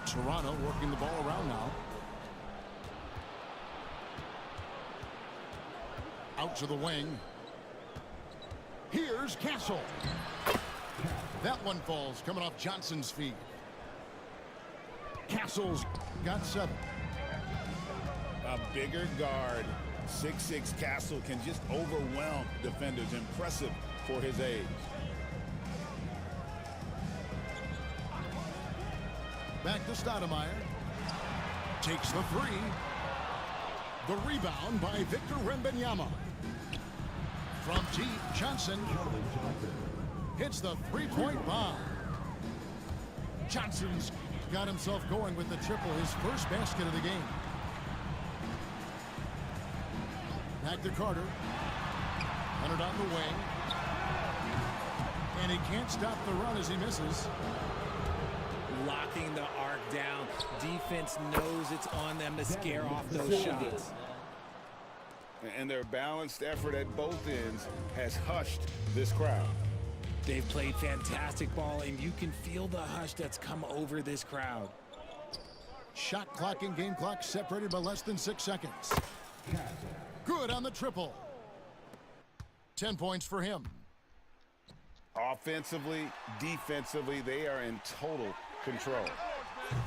Toronto working the ball around now. Out to the wing. Here's Castle. That one falls coming off Johnson's feet. Castle's got 7. A bigger guard, 6'6" Castle, can just overwhelm defenders. Impressive for his age. Back to Stoudemire. Takes the 3. The rebound by Victor Wembanyama. From deep, Johnson hits the 3-point bomb. Johnson's got himself going with the triple, his first basket of the game. Back to Carter. Leonard on the wing. And he can't stop the run as he misses. Locking the arc down. Defense knows it's on them to scare off those shots. And their balanced effort at both ends has hushed this crowd. They've played fantastic ball, and you can feel the hush that's come over this crowd. Shot clock and game clock separated by less than 6 seconds. Good on the triple. 10 points for him. Offensively, defensively, they are in total control.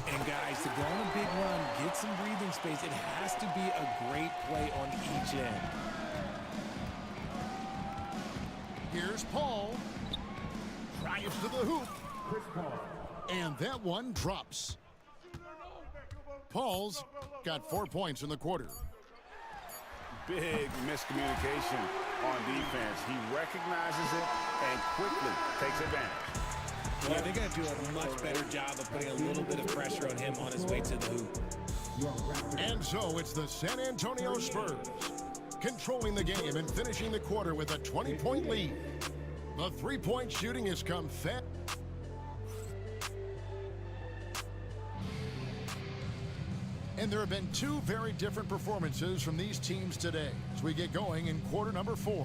And guys, to go on a big run, get some breathing space, it has to be a great play on each end. Here's Paul. Drives to the hoop. And that one drops. Paul's got 4 points in the quarter. Big miscommunication on defense. He recognizes it and quickly takes advantage. Yeah, they're going to do a much better job of putting a little bit of pressure on him on his way to the hoop. And so it's the San Antonio Spurs controlling the game and finishing the quarter with a 20-point lead. The three-point shooting has come fast. And there have been 2 very different performances from these teams today as we get going in quarter number 4.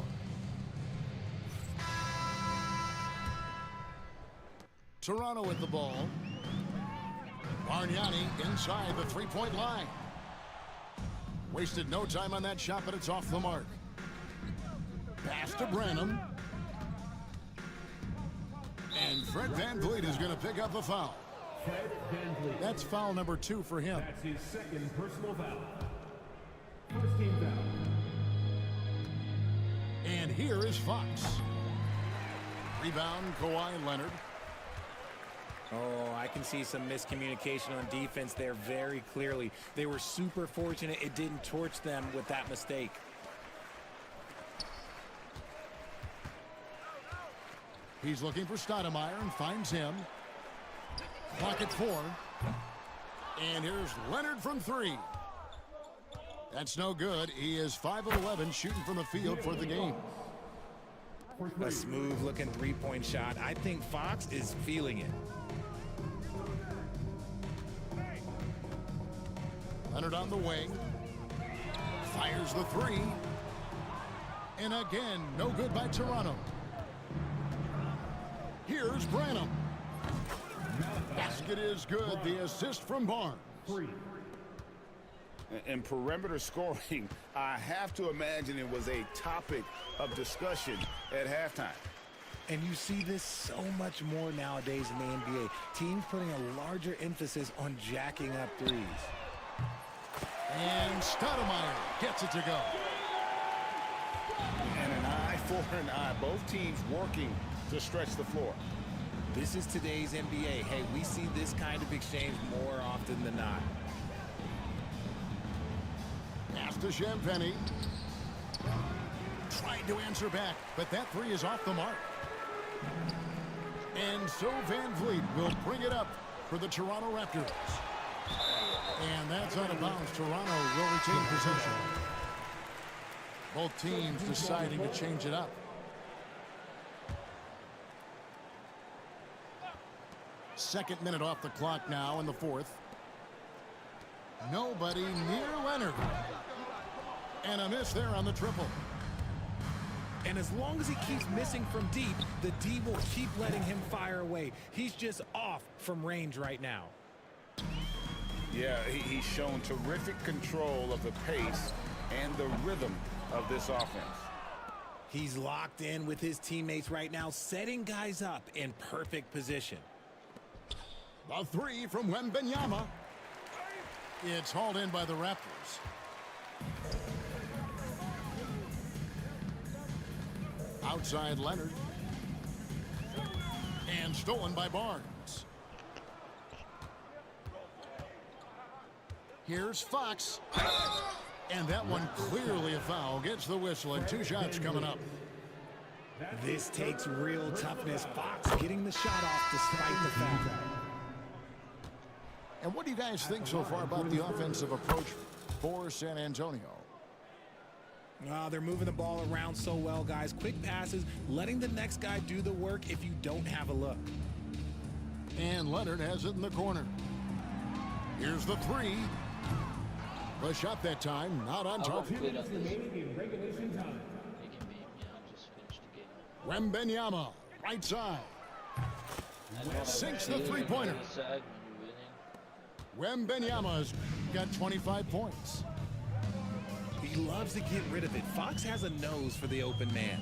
Toronto with the ball. Bargnani inside the 3-point line. Wasted no time on that shot, but it's off the mark. Pass to Branham. And Fred VanVleet is going to pick up the foul. Fred VanVleet. That's foul number 2 for him. That's his second personal foul. First team foul. And here is Fox. Rebound, Kawhi Leonard. Oh, I can see some miscommunication on defense there very clearly. They were super fortunate it didn't torch them with that mistake. He's looking for Stoudemire and finds him. Clock at 4. And here's Leonard from 3. That's no good. He is 5 of 11 shooting from the field for the game. A smooth looking 3-point shot. I think Fox is feeling it. Leonard on the wing. Fires the 3. And again, no good by Toronto. Here's Branham. Basket is good. The assist from Barnes. And perimeter scoring, I have to imagine it was a topic of discussion at halftime. And you see this so much more nowadays in the NBA. Teams putting a larger emphasis on jacking up threes. And Stoudemire gets it to go. And an eye for an eye. Both teams working to stretch the floor. This is today's NBA. Hey, we see this kind of exchange more often than not. Pass to Champagnie. Trying to answer back, but that 3 is off the mark. And so VanVleet will bring it up for the Toronto Raptors. And that's out of bounds. Toronto will retain possession. Both teams deciding to change it up. Second minute off the clock now in the 4th. Nobody near Leonard. And a miss there on the triple. And as long as he keeps missing from deep, the D will keep letting him fire away. He's just off from range right now. Yeah, he's shown terrific control of the pace and the rhythm of this offense. He's locked in with his teammates right now, setting guys up in perfect position. The three from Wembanyama. It's hauled in by the Raptors. Outside Leonard. And stolen by Barnes. Here's Fox. And that one clearly a foul. Gets the whistle and 2 shots coming up. This takes real toughness. Fox getting the shot off despite the foul. And what do you guys think so far about the offensive approach for San Antonio? They're moving the ball around so well, guys. Quick passes, letting the next guy do the work if you don't have a look. And Leonard has it in the corner. Here's the three. The shot that time, not on target. Wembanyama, right side. Sinks the three-pointer. Wembanyama's got 25 points. He loves to get rid of it. Fox has a nose for the open man.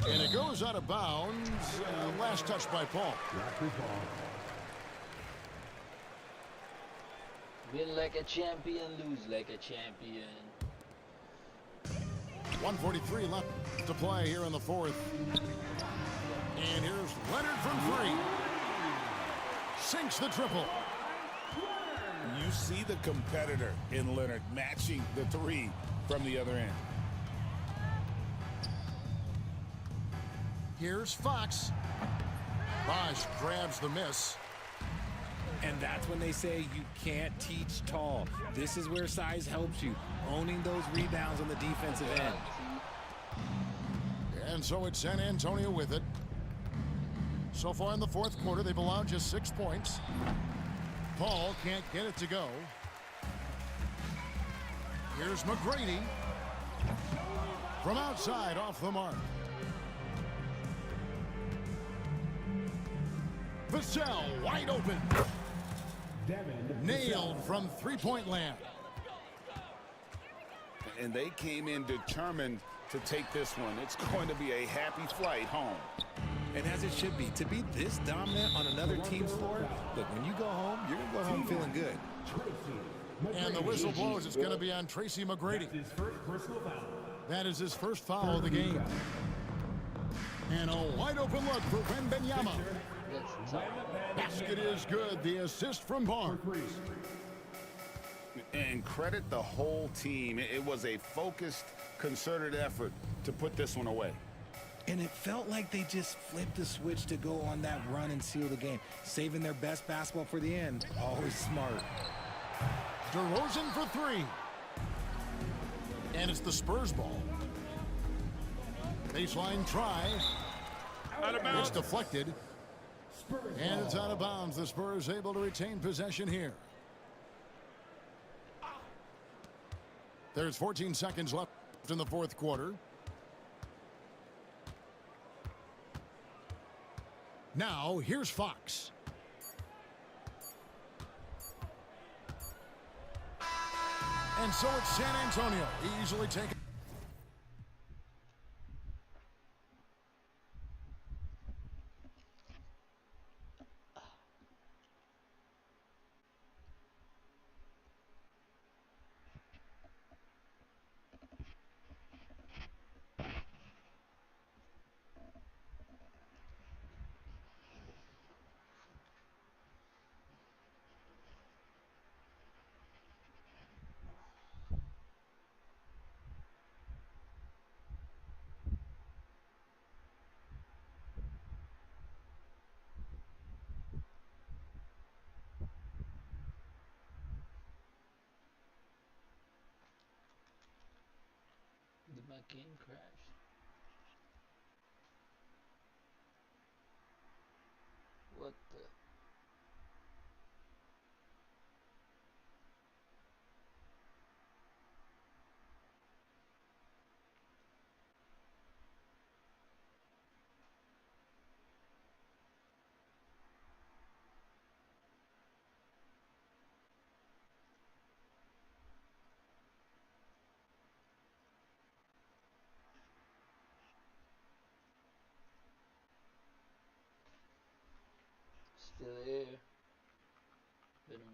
And it goes out of bounds. Last touch by Paul. Win like a champion, lose like a champion. 1:43 left to play here in the fourth. And here's Leonard from three. Sinks the triple. You see the competitor in Leonard matching the three from the other end. Here's Fox. Bosch grabs the miss. And that's when they say you can't teach tall. This is where size helps you, owning those rebounds on the defensive end. And so it's San Antonio with it. So far in the fourth quarter, they've allowed just 6 points. Paul can't get it to go. Here's McGrady. From outside, off the mark. Vassell, wide open. Nailed from three-point land. And they came in determined to take this one. It's going to be a happy flight home. And as it should be, to be this dominant on another team's floor, look, when you go home, you're going to go home feeling good. And the whistle blows. It's going to be on Tracy McGrady. That is his first foul of the game. And a wide open look for Wembanyama. Basket is good. The assist from Barnes. And credit the whole team. It was a focused, concerted effort to put this one away. And it felt like they just flipped the switch to go on that run and seal the game. Saving their best basketball for the end. Always smart. DeRozan for three. And it's the Spurs ball. Baseline try. Out of bounds. It's deflected. And it's out of bounds. The Spurs able to retain possession here. There's 14 seconds left in the fourth quarter. Now, here's Fox. And so it's San Antonio easily taken. Did my game crash? What the? still there. Ba-dum.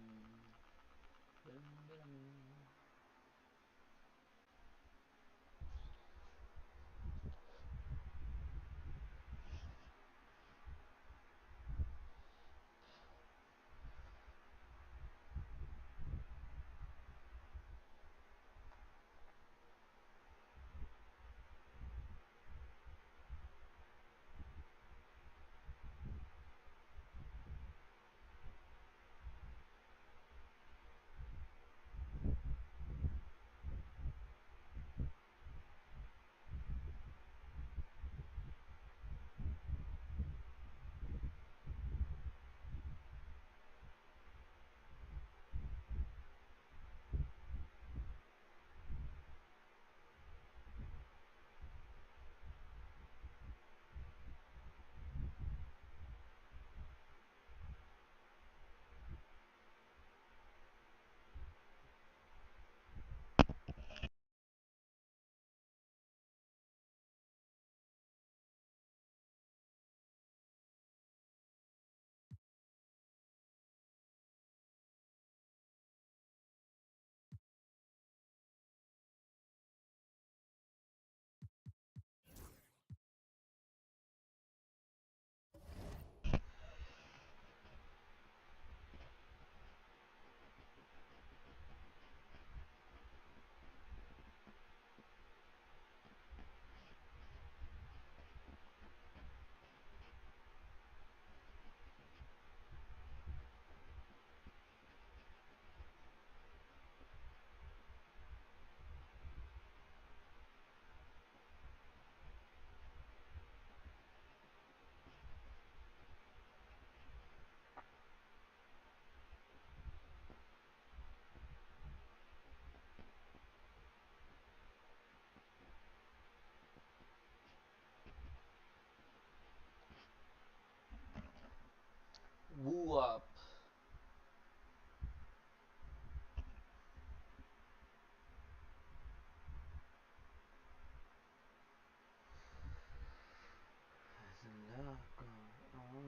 Woo up.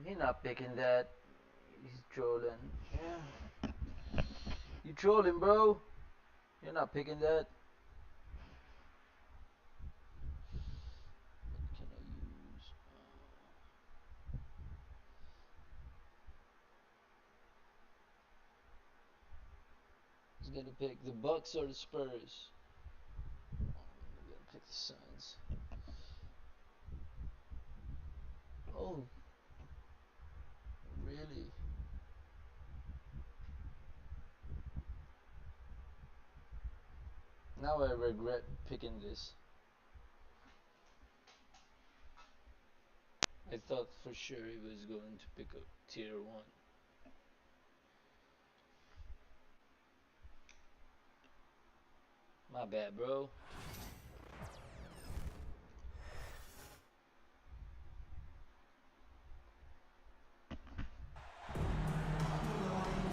He's not picking that. He's trolling. Yeah. You trolling, bro. You're not picking that. What can I use? He's gonna pick the Bucks or the Spurs. I'm gonna pick the Suns. Oh, really? Now I regret picking this. I thought for sure he was going to pick up tier 1. My bad, bro.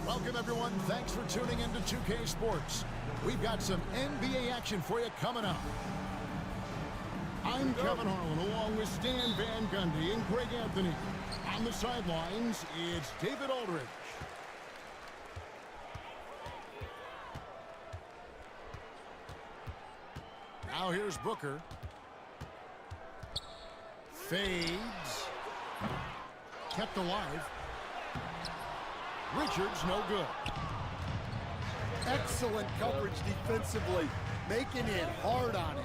Welcome, everyone. Thanks for tuning into 2K Sports. We've got some NBA action for you coming up. I'm Kevin Harlan, along with Stan Van Gundy and Greg Anthony. On the sidelines, it's David Aldridge. Now here's Booker. Fades. Kept alive. Richards, no good. Excellent coverage defensively, making it hard on him.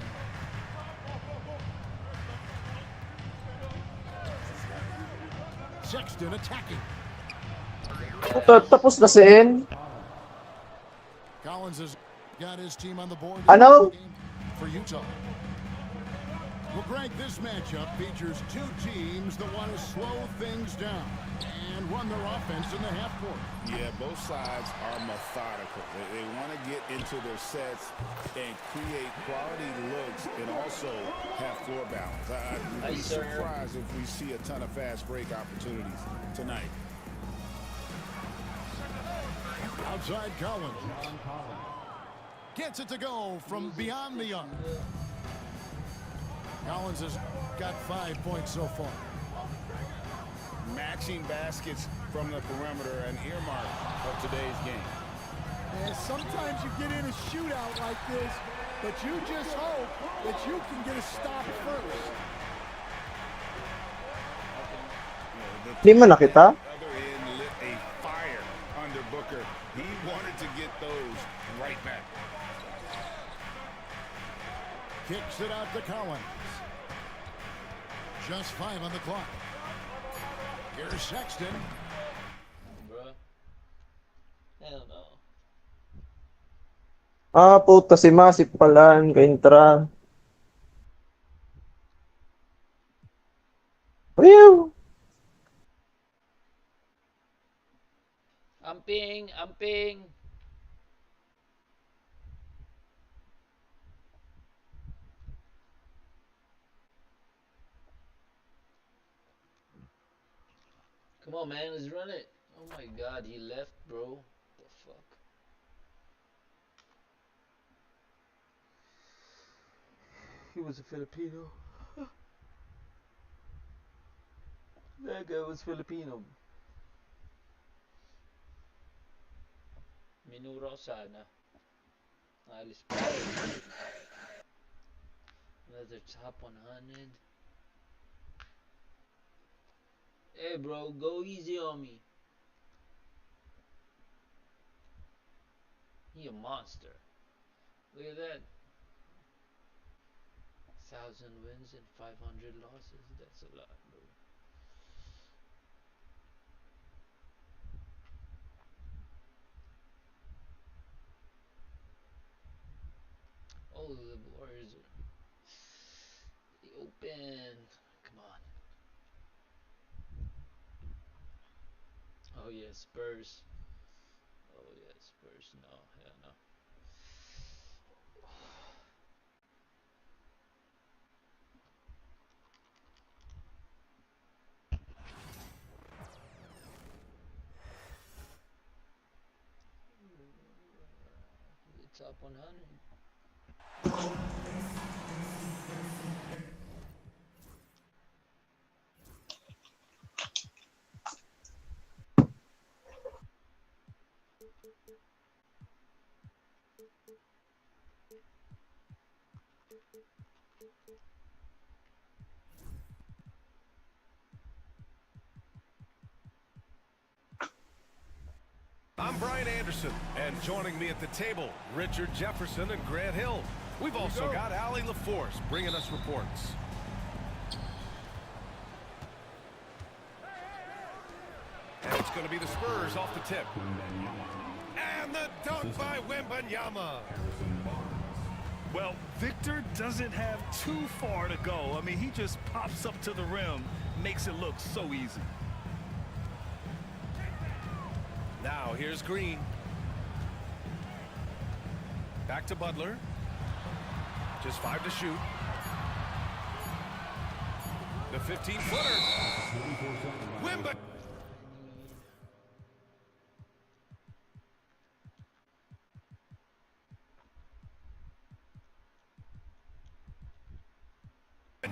Sexton attacking. Tapos na sin. Collins has got his team on the board for Utah. Well, Greg, this matchup features two teams that want to slow things down and run their offense in the half court. Yeah, both sides are methodical. They want to get into their sets and create quality looks and also have floor balance. I'd be surprised if we see a ton of fast break opportunities tonight. Outside Collins. Gets it to go from beyond the arc. Collins has got 5 points so far. Matching baskets from the perimeter, an earmark of today's game. And sometimes you get in a shootout like this, but you just hope that you can get a stop first. Di man nakita? Other end lit a fire under Booker. He wanted to get those right back. Kicks it out to Collins. Just 5 on the clock. Here's Sexton. Bruh. Hell no. Ah, puta si Masip pala. Kaintra. Ayaw. Amping. Come on, man, let's run it. Oh my God, he left, bro. What the fuck? He was a Filipino. That guy was Filipino. Minuro sana. Alis pa. Another top 100. Hey bro, go easy on me. He a monster. Look at that. 1,000 wins and 500 losses. That's a lot, bro. Oh, the Warriors are open. Come on. Oh yeah, Spurs. Oh yeah, Spurs. No, hell no. The top 100. I'm Brian Anderson, and joining me at the table, Richard Jefferson and Grant Hill. We've also got Allie LaForce bringing us reports. And it's going to be the Spurs off the tip. And the dunk by Wembanyama. Well, Victor doesn't have too far to go. I mean, he just pops up to the rim, makes it look so easy. Now here's Green. Back to Butler. Just 5 to shoot. The 15-footer. Wemba.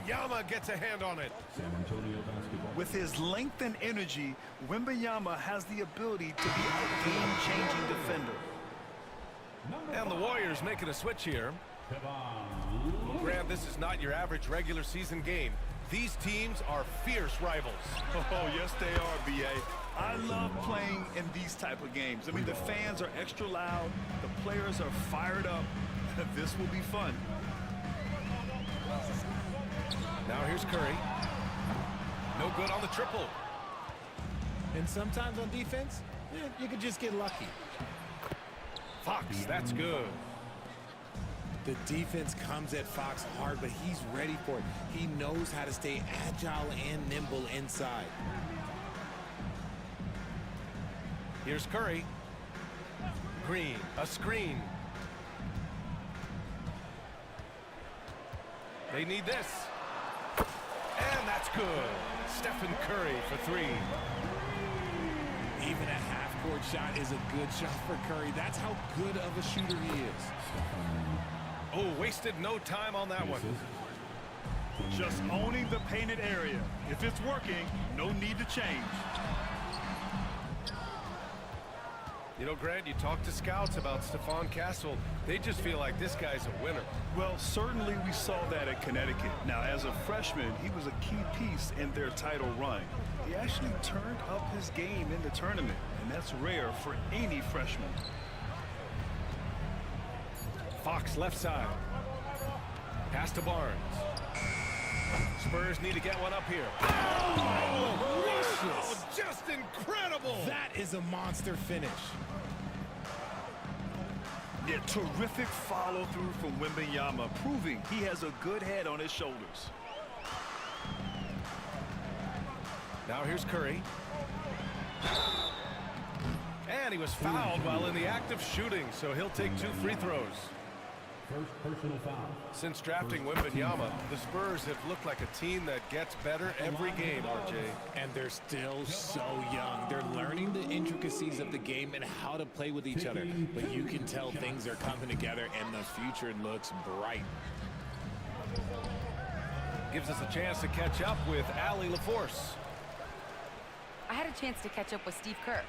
Wembanyama gets a hand on it. With his length and energy, Wembanyama has the ability to be a game-changing defender. And the Warriors making a switch here. Grant, this is not your average regular season game. These teams are fierce rivals. Oh, yes, they are, B.A. I love playing in these type of games. I mean, the fans are extra loud. The players are fired up. This will be fun. Now here's Curry. No good on the triple. And sometimes on defense, you could just get lucky. Fox, that's good. The defense comes at Fox hard, but he's ready for it. He knows how to stay agile and nimble inside. Here's Curry. Green, a screen. They need this. And that's good. Stephen Curry for 3. Even a half-court shot is a good shot for Curry. That's how good of a shooter he is. Oh, wasted no time on that one. Just owning the painted area. If it's working, no need to change. You know, Grant, you talk to scouts about Stephon Castle. They just feel like this guy's a winner. Well, certainly we saw that at Connecticut. Now, as a freshman, he was a key piece in their title run. He actually turned up his game in the tournament, and that's rare for any freshman. Fox left side. Pass to Barnes. Spurs need to get one up here. Oh, just incredible! That is a monster finish. Yeah, terrific follow-through from Wembanyama, proving he has a good head on his shoulders. Now here's Curry. And he was fouled while in the act of shooting, so he'll take 2 free throws. First personal foul. Since drafting Wembanyama, the Spurs have looked like a team that gets better every game, RJ. And they're still so young. They're learning the intricacies of the game and how to play with each other. But you can tell things are coming together and the future looks bright. Gives us a chance to catch up with Allie LaForce. I had a chance to catch up with Steve Kerr.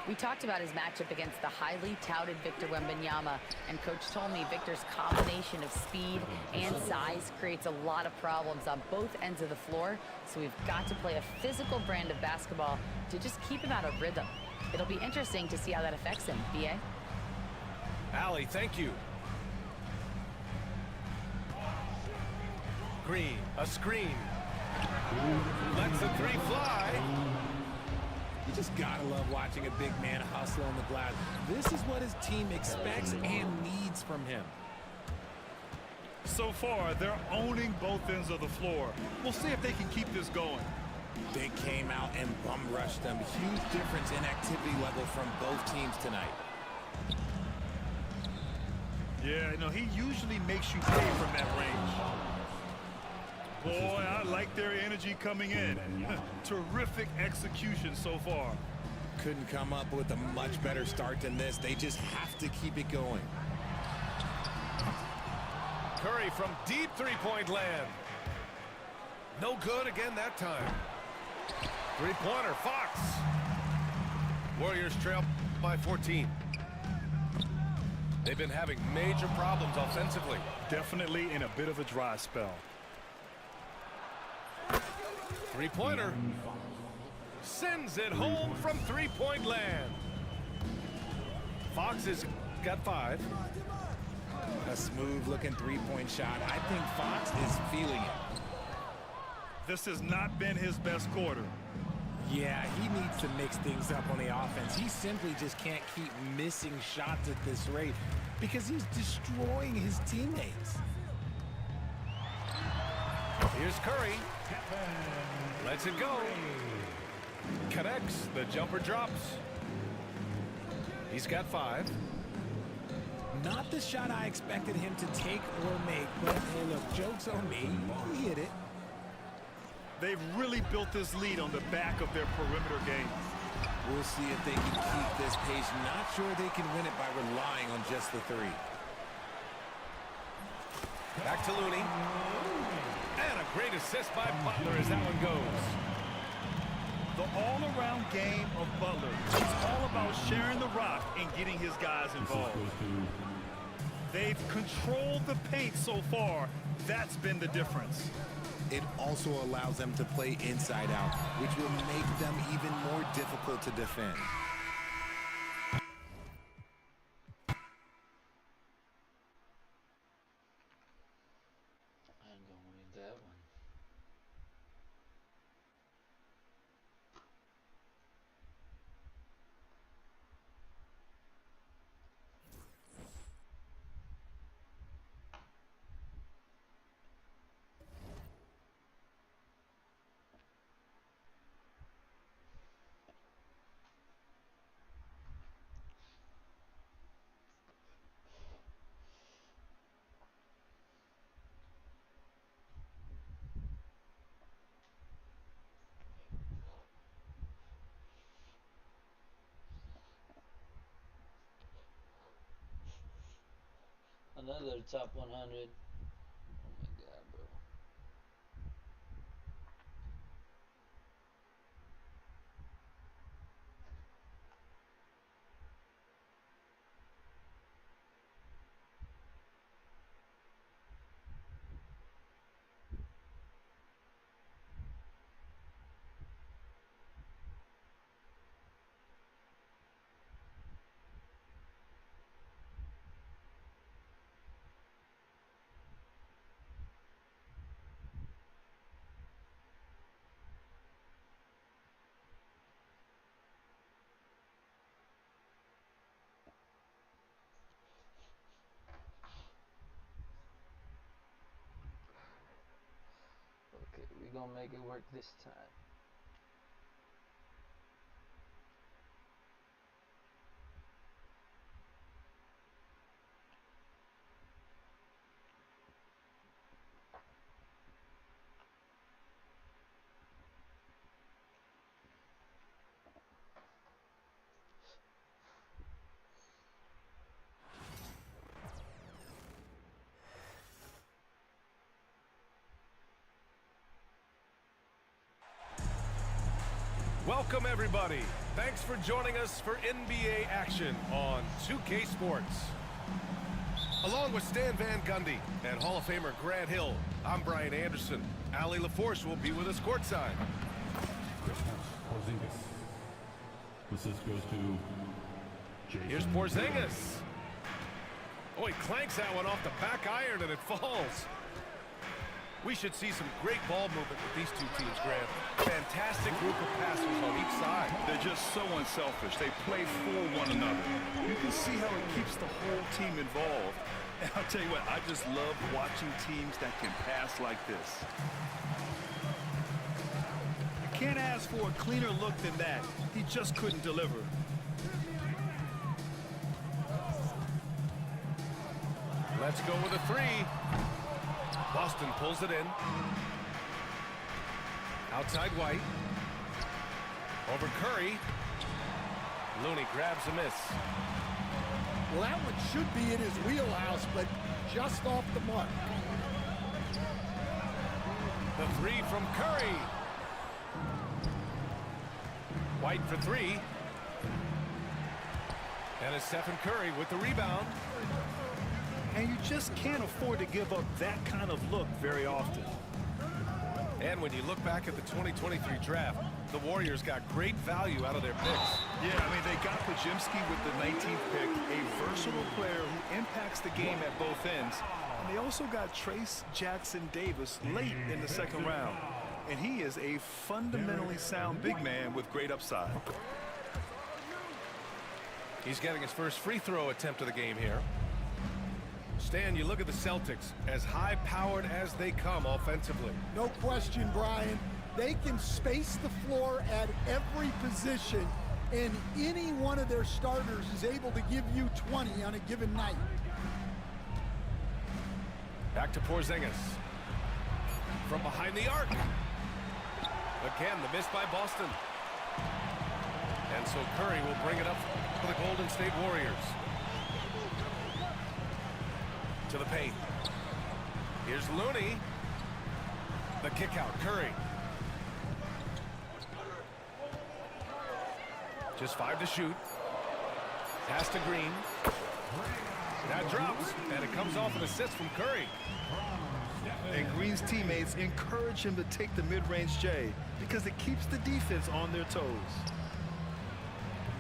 We talked about his matchup against the highly touted Victor Wembanyama, and Coach told me Victor's combination of speed and size creates a lot of problems on both ends of the floor, so we've got to play a physical brand of basketball to just keep him out of rhythm. It'll be interesting to see how that affects him, B.A. Allie, thank you. Green, a screen. Lets the 3 fly. You just gotta love watching a big man hustle on the glass. This is what his team expects and needs from him. So far, they're owning both ends of the floor. We'll see if they can keep this going. They came out and bum rushed them. Huge difference in activity level from both teams tonight. Yeah, you know, he usually makes you pay from that range. Boy, I like their energy coming in. Terrific execution so far. Couldn't come up with a much better start than this. They just have to keep it going. Curry from deep 3-point land. No good again that time. 3-pointer, Fox. Warriors trail by 14. They've been having major problems offensively. Definitely in a bit of a dry spell. 3-pointer. Sends it home from 3-point land. Fox has got 5. A smooth-looking 3-point shot. I think Fox is feeling it. This has not been his best quarter. Yeah, he needs to mix things up on the offense. He simply just can't keep missing shots at this rate because he's destroying his teammates. Here's Curry. Lets it go. Connects. The jumper drops. He's got 5. Not the shot I expected him to take or make, but hey, look, joke's on me. He hit it. They've really built this lead on the back of their perimeter game. We'll see if they can keep this pace. Not sure they can win it by relying on just the 3. Back to Looney. And a great assist by Butler as that one goes. The all-around game of Butler is all about sharing the rock and getting his guys involved. They've controlled the paint so far. That's been the difference. It also allows them to play inside out, which will make them even more difficult to defend. Another top 100. Oh my god, bro. gonna make it work this time. Welcome, everybody. Thanks for joining us for NBA action on 2K Sports. Along with Stan Van Gundy and Hall of Famer Grant Hill, I'm Brian Anderson. Allie LaForce will be with us courtside. Porzingis. Assist goes to Jason. Here's Porzingis. Oh, he clanks that one off the back iron and it falls. We should see some great ball movement with these two teams, Grant. Fantastic group of passers on each side. They're just so unselfish. They play for one another. You can see how it keeps the whole team involved. And I'll tell you what, I just love watching teams that can pass like this. You can't ask for a cleaner look than that. He just couldn't deliver. Let's go with a three. Boston pulls it in. Outside White. Over Curry. Looney grabs a miss. Well, that one should be in his wheelhouse, but just off the mark. The three from Curry. White for three. And it's Stephen Curry with the rebound. And you just can't afford to give up that kind of look very often. And when you look back at the 2023 draft, the Warriors got great value out of their picks. Yeah, I mean, they got Podziemski with the 19th pick, a versatile player who impacts the game at both ends. And they also got Trace Jackson Davis late in the second round. And he is a fundamentally sound big man with great upside. He's getting his first free throw attempt of the game here. Stan, you look at the Celtics, as high-powered as they come offensively. No question, Brian. They can space the floor at every position, and any one of their starters is able to give you 20 on a given night. Back to Porzingis. From behind the arc. Again, the miss by Boston. And so Curry will bring it up for the Golden State Warriors. To the paint. Here's Looney. The kick out, Curry. Just 5 to shoot. Pass to Green. That drops, and it comes off an assist from Curry. And Green's teammates encourage him to take the mid-range J because it keeps the defense on their toes.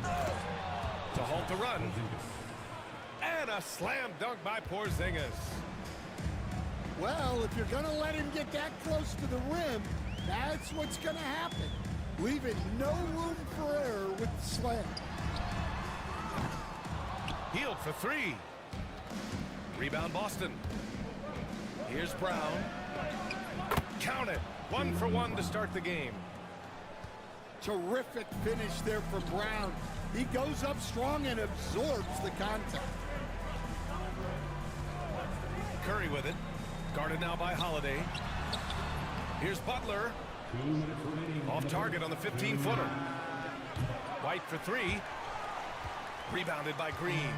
To halt the run. And a slam dunk by Porzingis. Well, if you're going to let him get that close to the rim, that's what's going to happen. Leaving no room for error with the slam. Healed for three. Rebound Boston. Here's Brown. Count it. 1 for 1 to start the game. Terrific finish there from Brown. He goes up strong and absorbs the contact. Curry with it. Guarded now by Holiday. Here's Butler. Off target on the 15-footer. White for three. Rebounded by Green.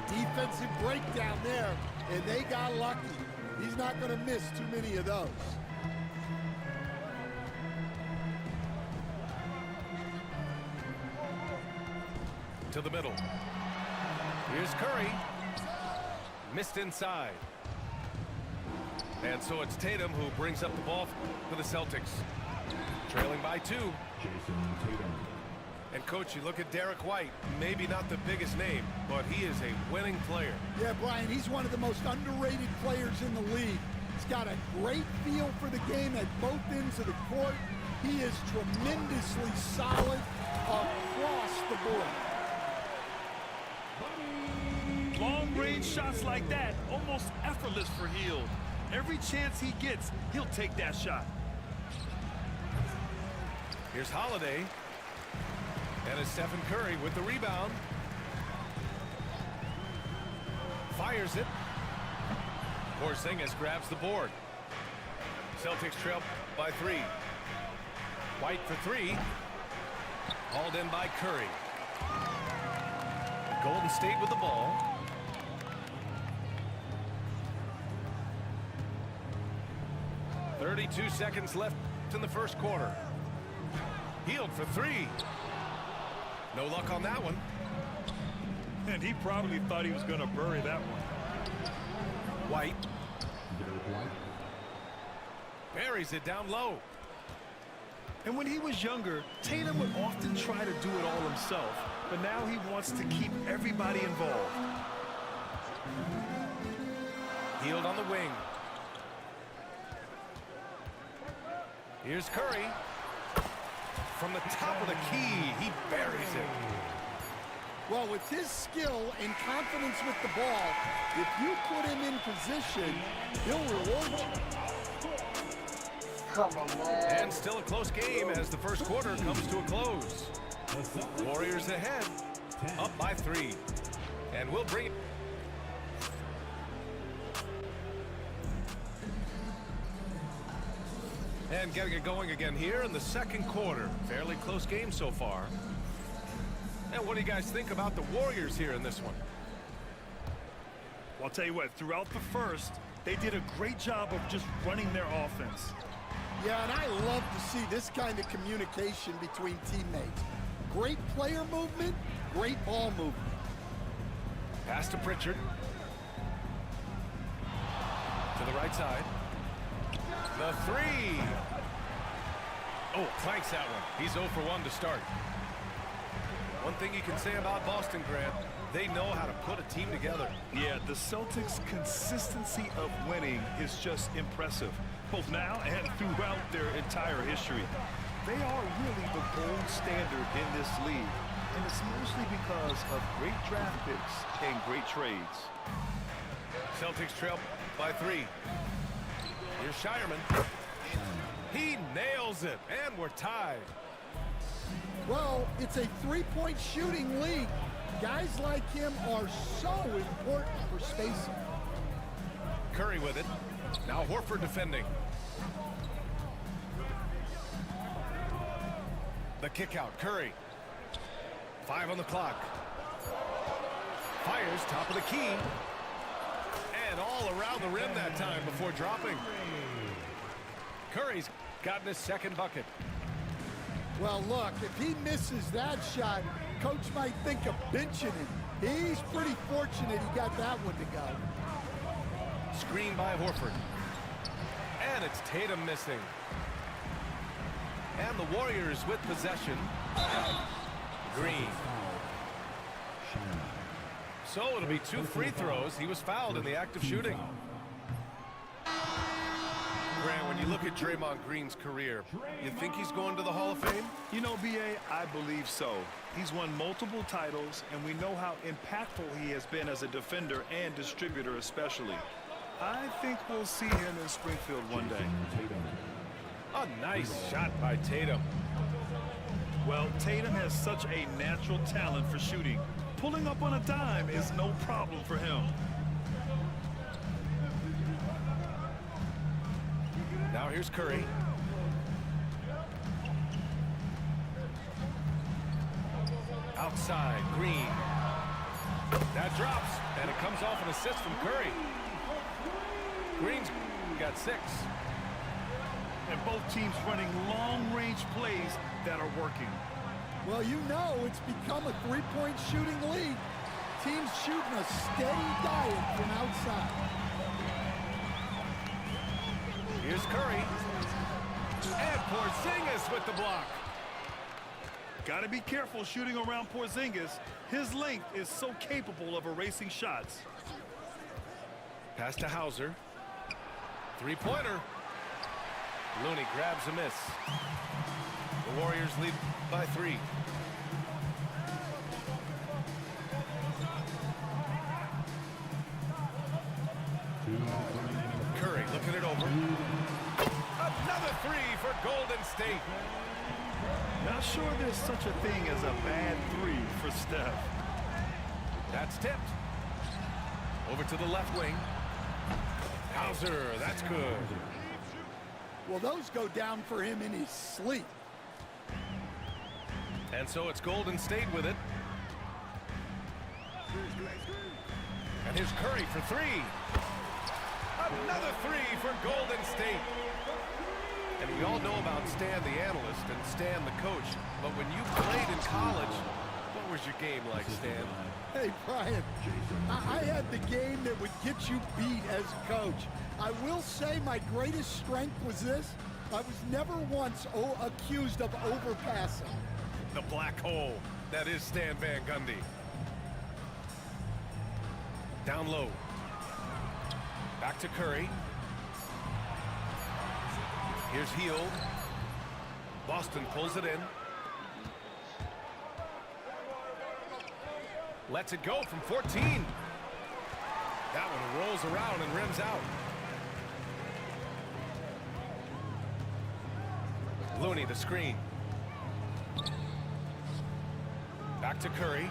Defensive breakdown there, and they got lucky. He's not going to miss too many of those. To the middle. Here's Curry. Missed inside. And so it's Tatum who brings up the ball for the Celtics. Trailing by 2. Jason Tatum. And, Coach, you look at Derek White, maybe not the biggest name, but he is a winning player. Yeah, Brian, he's one of the most underrated players in the league. He's got a great feel for the game at both ends of the court. He is tremendously solid across the board. Long-range shots like that, almost effortless for Hield. Every chance he gets, he'll take that shot. Here's Holiday. And it's Stephen Curry with the rebound. Fires it. Porzingis grabs the board. Celtics trail by 3. White for 3. Hauled in by Curry. Golden State with the ball. .32 seconds left in the first quarter. Hield for 3. No luck on that one. And he probably thought he was going to bury that one. White. Buries it down low. And when he was younger, Tatum would often try to do it all himself, but now he wants to keep everybody involved. Hield on the wing. Here's Curry. From the top of the key, he buries it. Well, with his skill and confidence with the ball, if you put him in position, he'll reward you. Come on, man. And still a close game as the first quarter comes to a close. Warriors ahead, up by 3. And we'll bring it. And getting it going again here in the second quarter. Fairly close game so far. And what do you guys think about the Warriors here in this one? Well, I'll tell you what, throughout the first, they did a great job of just running their offense. Yeah, and I love to see this kind of communication between teammates. Great player movement, great ball movement. Pass to Pritchard. To the right side. The 3. Oh, clanks that one. He's 0 for 1 to start. One thing you can say about Boston, Grant, they know how to put a team together. Yeah, the Celtics' consistency of winning is just impressive, both now and throughout their entire history. They are really the gold standard in this league, and it's mostly because of great draft picks and great trades. Celtics trail by 3. Here's Shireman. He nails it, and we're tied. Well, it's a three-point shooting league. Guys like him are so important for spacing. Curry with it. Now Horford defending. The kick out, Curry. 5 on the clock. Fires top of the key. And all around the rim that time before dropping. Curry's gotten his second bucket. Well, look, if he misses that shot, coach might think of benching him. He's pretty fortunate he got that one to go. Screen by Horford. And it's Tatum missing. And the Warriors with possession. Green. So it'll be 2 free throws. He was fouled in the act of shooting. Grant, when you look at Draymond Green's career, you think he's going to the Hall of Fame? You know, B.A., I believe so. He's won multiple titles, and we know how impactful he has been as a defender and distributor especially. I think we'll see him in Springfield one day. A nice shot by Tatum. Well, Tatum has such a natural talent for shooting. Pulling up on a dime is no problem for him. Now here's Curry. Outside, Green. That drops, and it comes off an assist from Curry. Green's got 6. And both teams running long-range plays that are working. Well, you know it's become a three-point shooting league. Teams shooting a steady diet from outside. Here's Curry. And Porzingis with the block. Got to be careful shooting around Porzingis. His length is so capable of erasing shots. Pass to Hauser. 3-pointer. Looney grabs a miss. The Warriors lead by 3. Curry looking State. Not sure there's such a thing as a bad three for Steph. That's tipped. Over to the left wing. Hauser, that's good. Well, those go down for him in his sleep. And so it's Golden State with it. And here's Curry for three. Another three for Golden State. And we all know about Stan the analyst and Stan the coach. But when you played in college, what was your game like, Stan? Hey, Brian, I had the game that would get you beat as a coach. I will say my greatest strength was this. I was never once accused of overpassing. The black hole. That is Stan Van Gundy. Down low. Back to Curry. Here's Hield. Boston pulls it in. Lets it go from 14. That one rolls around and rims out. Looney the screen. Back to Curry.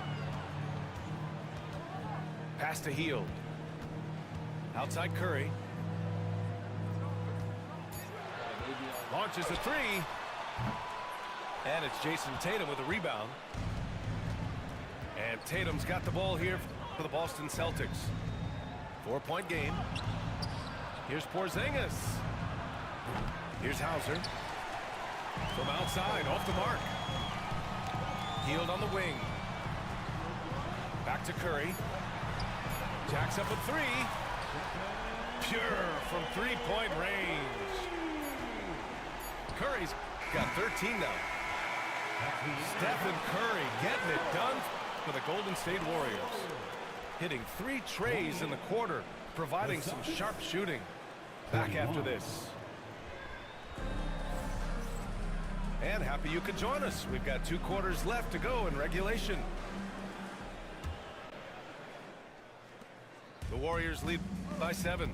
Pass to Hield. Outside Curry. Launches a three. And it's Jason Tatum with a rebound. And Tatum's got the ball here for the Boston Celtics. 4-point game. Here's Porzingis. Here's Hauser. From outside, off the mark. Hield on the wing. Back to Curry. Jacks up a three. Pure from three-point range. Curry's got 13 now. Stephen Curry getting it done for the Golden State Warriors. Hitting 3 trays in the quarter, providing some sharp shooting. Back after this. And happy you could join us. We've got 2 quarters left to go in regulation. The Warriors lead by 7.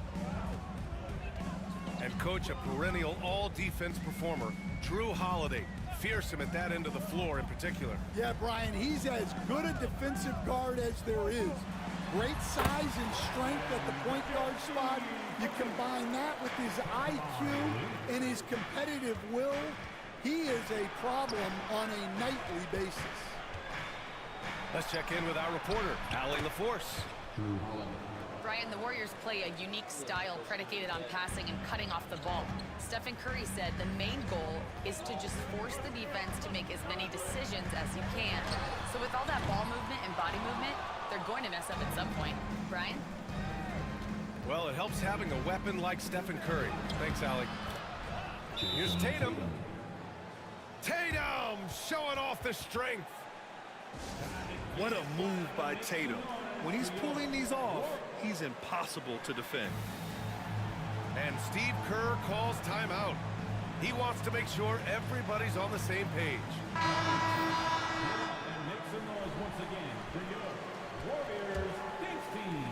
And coach, a perennial all-defense performer, Drew Holiday, fearsome at that end of the floor in particular. Yeah, Brian, he's as good a defensive guard as there is. Great size and strength at the point guard spot. You combine that with his IQ and his competitive will, he is a problem on a nightly basis. Let's check in with our reporter, Allie LaForce. Brian, the Warriors play a unique style predicated on passing and cutting off the ball. Stephen Curry said the main goal is to just force the defense to make as many decisions as he can. So with all that ball movement and body movement, they're going to mess up at some point. Brian? Well, it helps having a weapon like Stephen Curry. Thanks, Allie. Here's Tatum. Tatum showing off the strength. What a move by Tatum. When he's pulling these off, he's impossible to defend. And Steve Kerr calls timeout. He wants to make sure everybody's on the same page. And make some noise once again for your Warriors Kings team.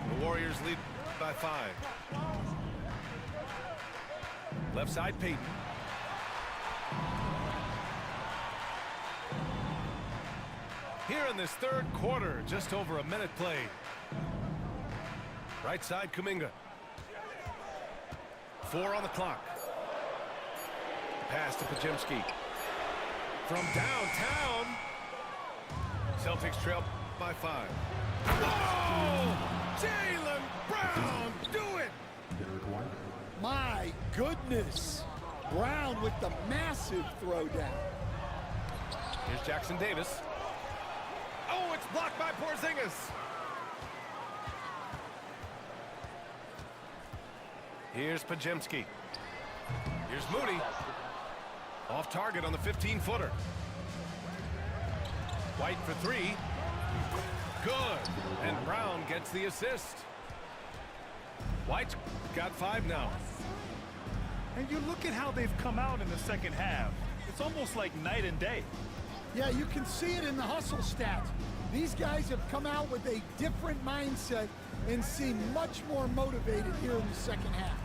The Warriors lead by 5. Left side, Peyton. Here in this third quarter, just over a minute played. Right side, Kuminga. 4 on the clock. Pass to Podziemski. From downtown. Celtics trail by 5. Oh! Jaylen Brown, do it! My goodness. Brown with the massive throwdown. Here's Jackson Davis. Oh, it's blocked by Porzingis. Here's Podziemski. Here's Moody. Off target on the 15-footer. White for 3. Good. And Brown gets the assist. White's got 5 now. And you look at how they've come out in the second half. It's almost like night and day. Yeah, you can see it in the hustle stats. These guys have come out with a different mindset and seem much more motivated here in the second half.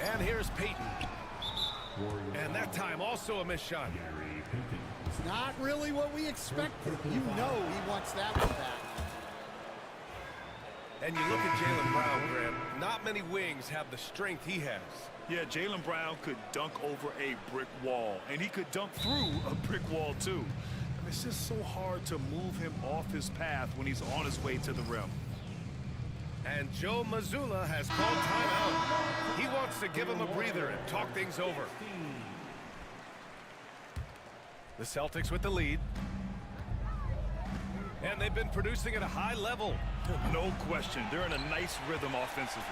And here's Payton. And that time also a missed shot. Not really what we expected. You know he wants that one back. And you look at Jaylen Brown, Grant. Not many wings have the strength he has. Yeah, Jaylen Brown could dunk over a brick wall, and he could dunk through a brick wall, too. It's just so hard to move him off his path when he's on his way to the rim. And Joe Mazzulla has called timeout. He wants to give him a breather and talk things over. The Celtics with the lead. And they've been producing at a high level. No question. They're in a nice rhythm offensively.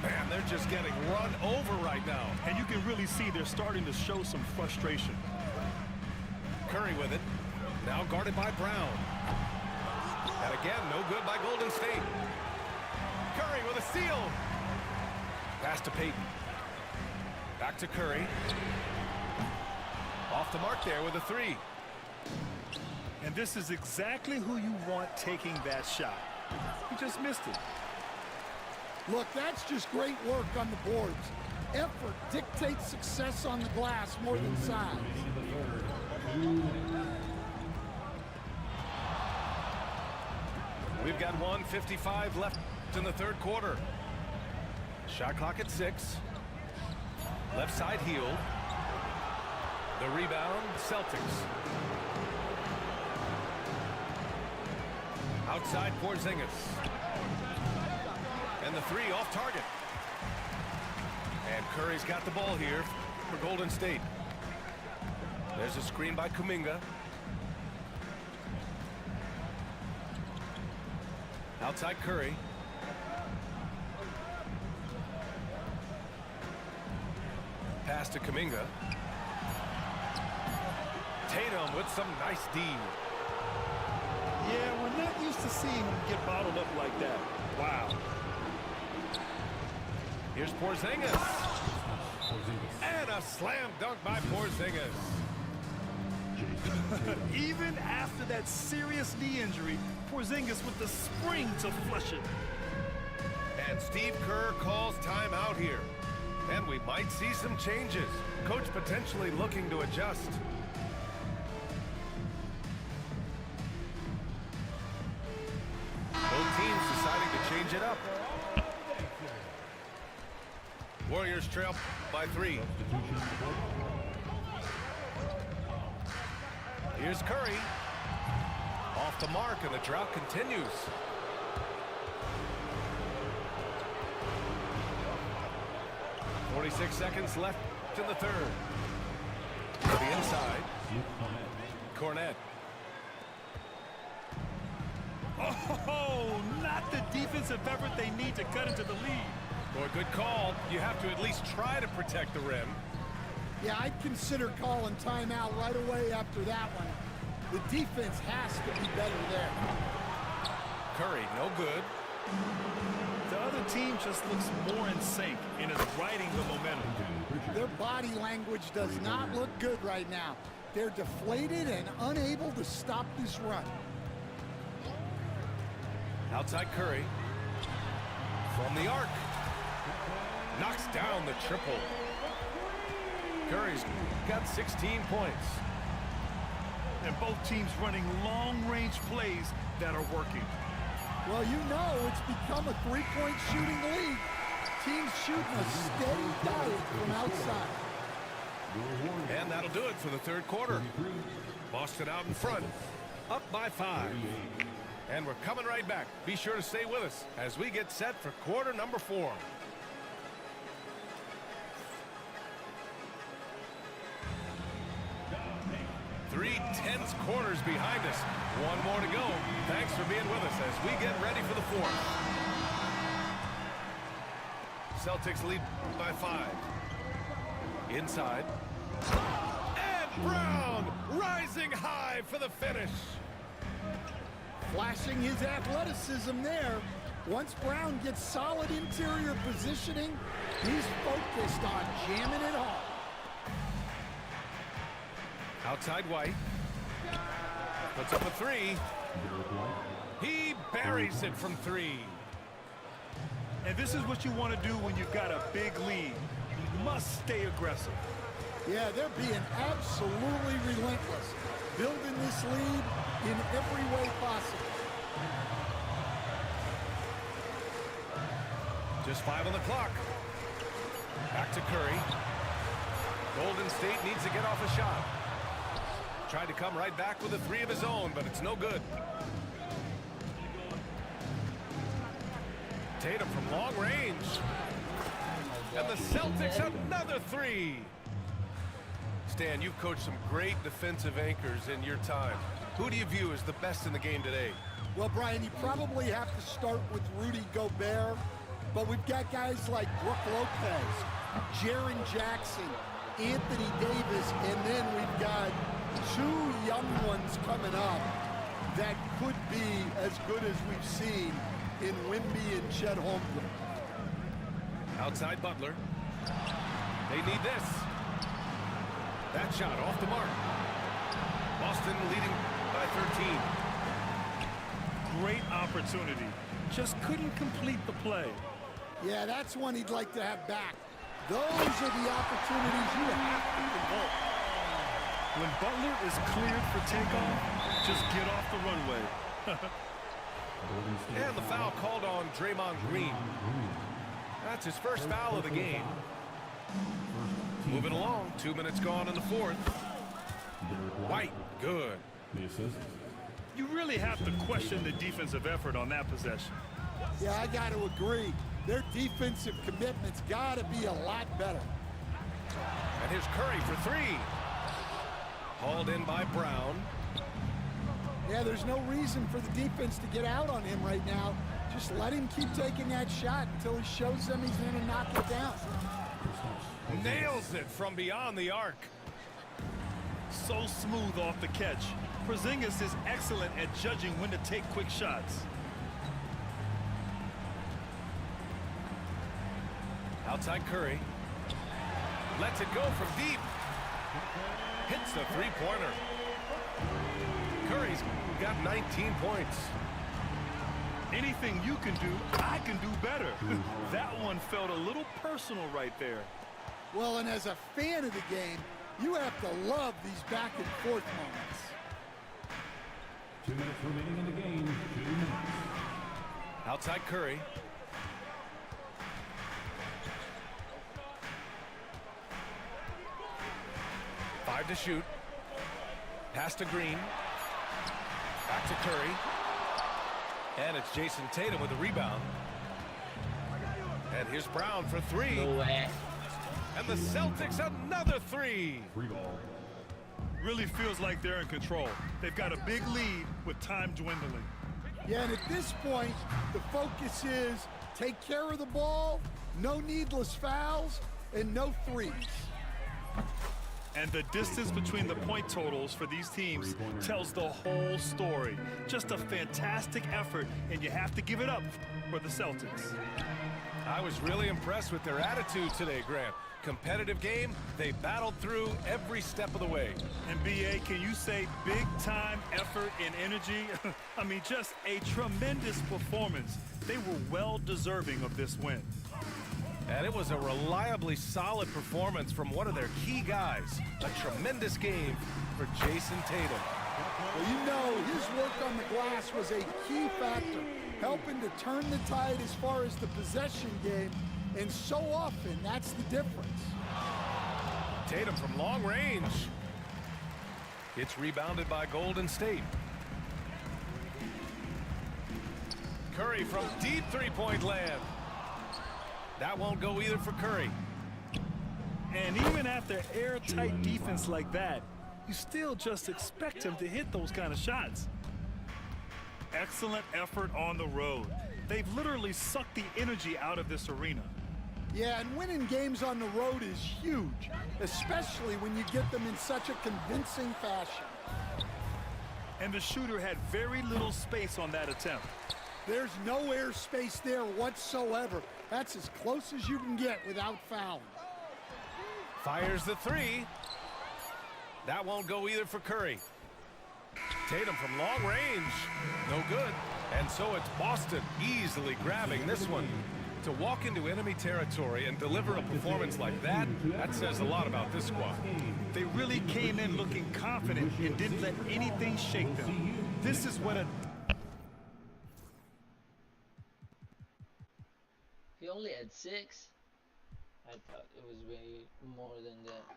Man, they're just getting run over right now. And you can really see they're starting to show some frustration. Curry with it. Now guarded by Brown. And again, no good by Golden State. Curry with a steal. Pass to Payton. Back to Curry. Off the mark there with a three. And this is exactly who you want taking that shot. He just missed it. Look, that's just great work on the boards. Effort dictates success on the glass more than size. We've got 1:55 left in the third quarter. Shot clock at 6. Left side healed. The rebound, Celtics. Outside Porzingis. And the three off target. And Curry's got the ball here for Golden State. There's a screen by Kuminga. Outside Curry. Pass to Kuminga. Tatum with some nice D. Yeah, we're not used to seeing him get bottled up like that. Wow. Here's Porzingis. And a slam dunk by Porzingis. Even after that serious knee injury, Porzingis with the spring to flush it. And Steve Kerr calls timeout here. And we might see some changes. Coach potentially looking to adjust. Both teams deciding to change it up. Warriors trail by 3. Here's Curry. Off the mark, and the drought continues. .46 seconds left in the third. To the inside. Cornette. Oh, not the defensive effort they need to cut into the lead. Boy, good call. You have to at least try to protect the rim. Yeah, I'd consider calling timeout right away after that one. The defense has to be better there. Curry, no good. The other team just looks more in sync and is riding the momentum. Their body language does not look good right now. They're deflated and unable to stop this run. Outside Curry. From the arc. Knocks down the triple. Curry's got 16 points. And both teams running long-range plays that are working. Well, you know it's become a three-point shooting league. Teams shooting a steady diet from outside. And that'll do it for the third quarter. Boston out in front, up by 5. And we're coming right back. Be sure to stay with us as we get set for quarter number 4. Three tense quarters behind us. One more to go. Thanks for being with us as we get ready for the 4th. Celtics lead by 5. Inside. And Brown rising high for the finish. Flashing his athleticism there. Once Brown gets solid interior positioning, he's focused on jamming it home. Outside White. Puts up a 3. He buries it from 3. And this is what you want to do when you've got a big lead. You must stay aggressive. Yeah, they're being absolutely relentless, building this lead in every way possible. Just 5 on the clock. Back to Curry. Golden State needs to get off a shot. Tried to come right back with a 3 of his own, but it's no good. Tatum from long range. And the Celtics another 3. Stan, you've coached some great defensive anchors in your time. Who do you view as the best in the game today? Well, Brian, you probably have to start with Rudy Gobert, but we've got guys like Brook Lopez, Jaren Jackson, Anthony Davis, and then we've got 2 young ones coming up that could be as good as we've seen in Wemby and Chet Holmgren. Outside Butler. They need this. That shot off the mark. Boston leading by 13. Great opportunity. Just couldn't complete the play. Yeah, that's one he'd like to have back. Those are the opportunities you have to convert. When Butler is cleared for takeoff, just get off the runway. And the foul called on Draymond Green. That's his first foul of the game. Moving along, 2 minutes gone in the 4th. White, good. You really have to question the defensive effort on that possession. Yeah, I got to agree. Their defensive commitment's got to be a lot better. And here's Curry for 3. Hauled in by Brown. Yeah, there's no reason for the defense to get out on him right now. Just let him keep taking that shot until he shows them he's going to knock it down. Nails it from beyond the arc. So smooth off the catch. Porzingis is excellent at judging when to take quick shots. Outside Curry. Lets it go from deep. Hits the 3-pointer. Curry's got 19 points. Anything you can do, I can do better. That one felt a little personal right there. Well, and as a fan of the game, you have to love these back and forth moments. 2 minutes remaining in the game. 2 minutes. Outside Curry. Five to shoot. Pass to Green. Back to Curry. And it's Jason Tatum with the rebound. And here's Brown for 3. No way. And the Celtics another 3. Free ball. Really feels like they're in control. They've got a big lead with time dwindling. Yeah, and at this point, the focus is take care of the ball, no needless fouls, and no threes. And the distance between the point totals for these teams tells the whole story. Just a fantastic effort, and you have to give it up for the Celtics. I was really impressed with their attitude today, Grant. Competitive game, they battled through every step of the way. And BA, can you say big time effort and energy? I mean, just a tremendous performance. They were well deserving of this win. And it was a reliably solid performance from one of their key guys. A tremendous game for Jason Tatum. Well, you know, his work on the glass was a key factor, helping to turn the tide as far as the possession game, and so often that's the difference. Tatum from long range. It's rebounded by Golden State. Curry from deep three-point land. That won't go either for Curry. And even after airtight defense like that, you still just expect him to hit those kind of shots. Excellent effort on the road. They've literally sucked the energy out of this arena. Yeah, and winning games on the road is huge, especially when you get them in such a convincing fashion. And the shooter had very little space on that attempt. There's no airspace there whatsoever. That's as close as you can get without fouling. Fires the 3. That won't go either for Curry. Tatum from long range. No good. And so it's Boston easily grabbing this one. To walk into enemy territory and deliver a performance like that, that says a lot about this squad. They really came in looking confident and didn't let anything shake them. This is what a... He only had 6? I thought it was way more than that.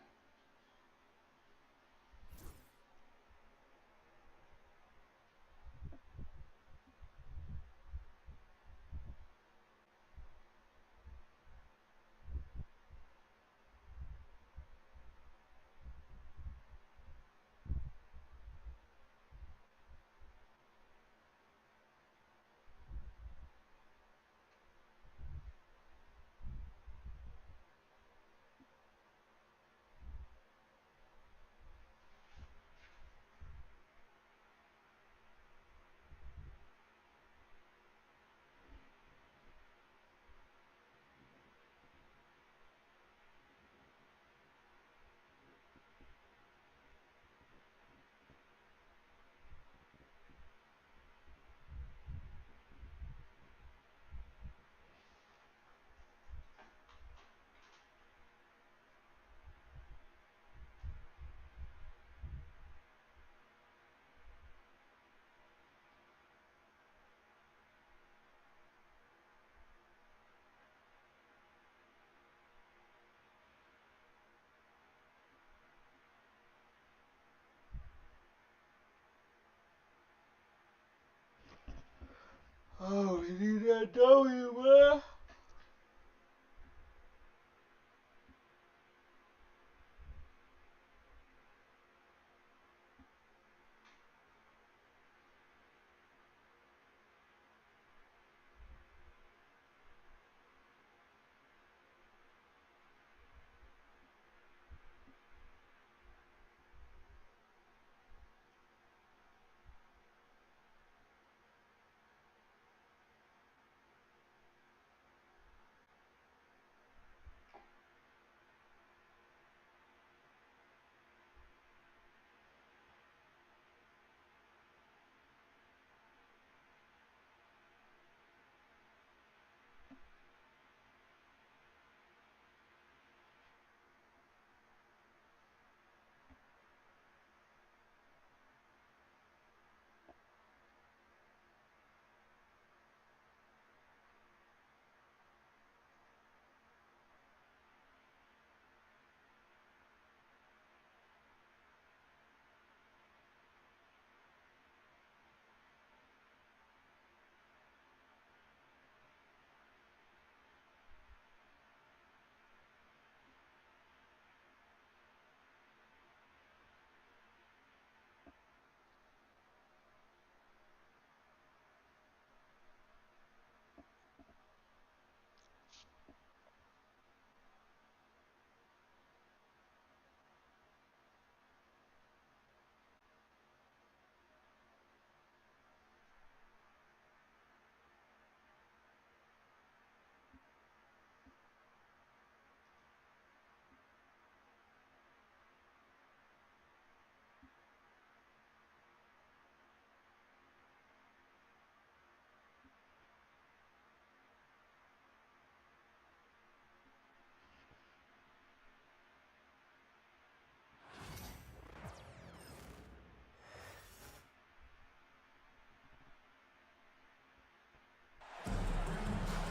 Oh, we need that W, man.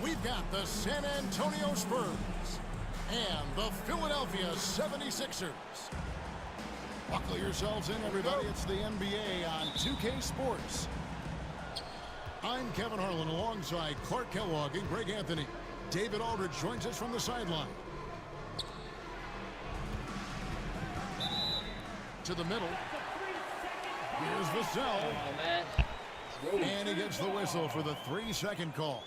We've got the San Antonio Spurs and the Philadelphia 76ers. Buckle yourselves in, everybody. It's the NBA on 2K Sports. I'm Kevin Harlan alongside Clark Kellogg and Greg Anthony. David Aldridge joins us from the sideline. To the middle. Here's Vassell. And he gets the whistle for the 3-second call.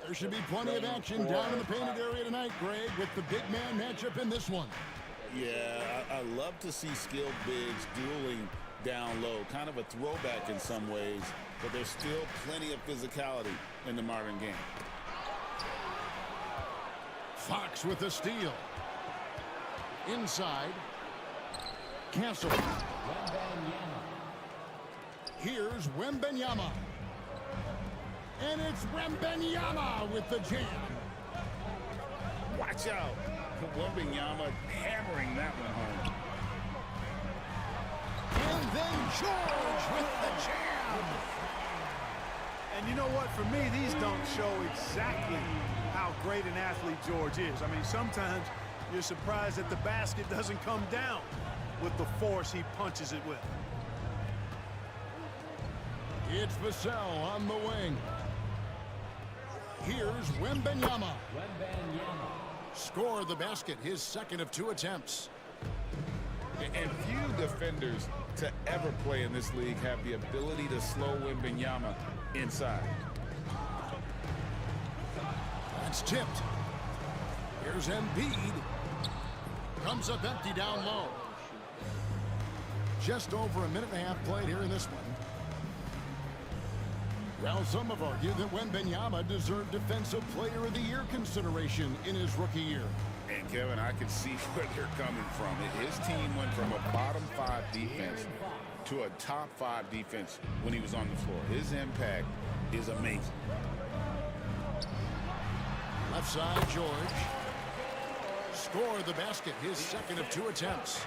There should be plenty of action down in the painted area tonight, Greg, with the big man matchup in this one. Yeah, I love to see skilled bigs dueling down low. Kind of a throwback in some ways, but there's still plenty of physicality in the modern game. Fox with the steal. Inside. Castle. Here's Wembanyama. And it's Wembanyama with the jam. Watch out. Wembanyama hammering that one home. And then George with the jam. And you know what? For me, these dunks show exactly how great an athlete George is. I mean, sometimes you're surprised that the basket doesn't come down with the force he punches it with. It's Vassell on the wing. Here's Wembanyama. Score the basket, his second of 2 attempts. And few defenders to ever play in this league have the ability to slow Wembanyama inside. That's tipped. Here's Embiid. Comes up empty down low. Just over a minute and a half played here in this one. Well, some have argued that Wembanyama deserved Defensive Player of the Year consideration in his rookie year. And Kevin, I can see where they're coming from. His team went from a bottom 5 defense to a top 5 defense when he was on the floor. His impact is amazing. Left side, George. Score the basket, his second of 2 attempts.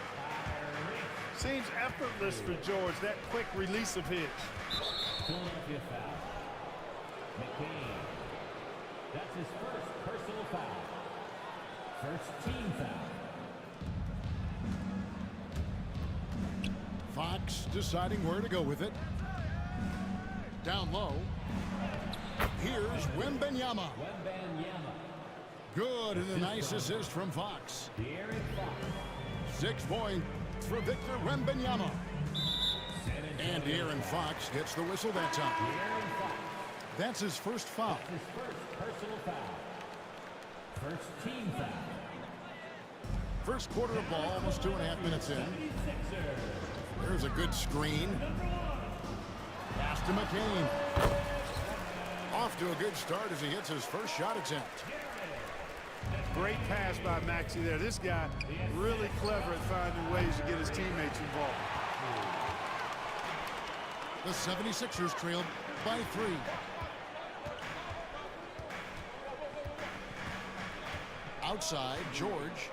Seems effortless for George, that quick release of his. Philadelphia foul. McCain. That's his first personal foul. First team foul. Fox deciding where to go with it. Down low. Here's Wembanyama. Good, and a nice assist from Fox. 6 points for Victor Wembanyama. And De'Aaron Fox gets the whistle that time. That's his first foul. His first personal foul. First team foul. First quarter of ball, almost 2.5 minutes in. There's a good screen. Pass to McCain. Off to a good start as he hits his first shot attempt. Great pass by Maxey there. This guy really clever at finding ways to get his teammates involved. The 76ers trailed by 3. Outside, George.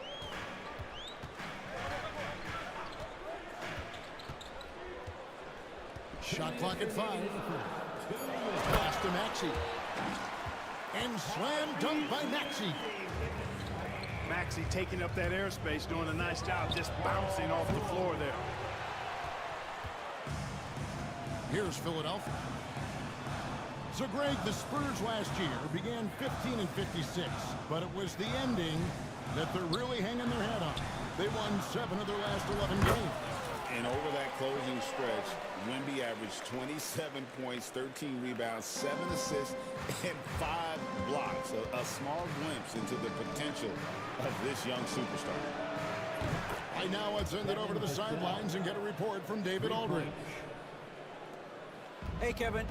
Shot clock at 5. Pass to Maxey. And slam dunk by Maxey. Maxey taking up that airspace, doing a nice job just bouncing off the floor there. Here's Philadelphia. So, Greg, the Spurs last year began 15-56, but it was the ending that they're really hanging their head on. They won 7 of their last 11 games. And over that closing stretch, Wemby averaged 27 points, 13 rebounds, 7 assists, and 5 blocks. A small glimpse into the potential of this young superstar. Right now, let's send it over to the sidelines and get a report from David Aldridge. Hey, Kevin.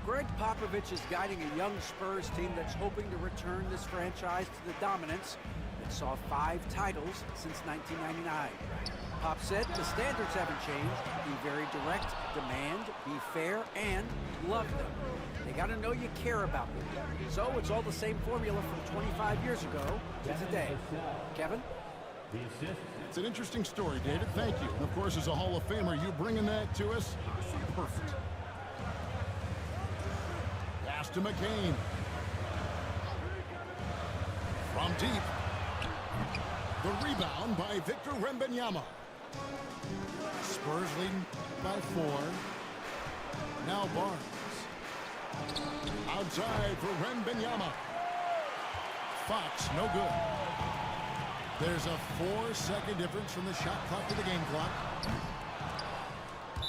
Greg Popovich is guiding a young Spurs team that's hoping to return this franchise to the dominance that saw 5 titles since 1999. Pop said the standards haven't changed. Be very direct, demand, be fair, and love them. They got to know you care about them. So it's all the same formula from 25 years ago to today. Kevin? It's an interesting story, David. Thank you. And of course, as a Hall of Famer, you bringing that to us, perfect. Pass to McCain. From deep. The rebound by Victor Wembanyama. Spurs leading by 4. Now Barnes. Outside for Wembanyama. Fox, no good. There's a 4-second difference from the shot clock to the game clock.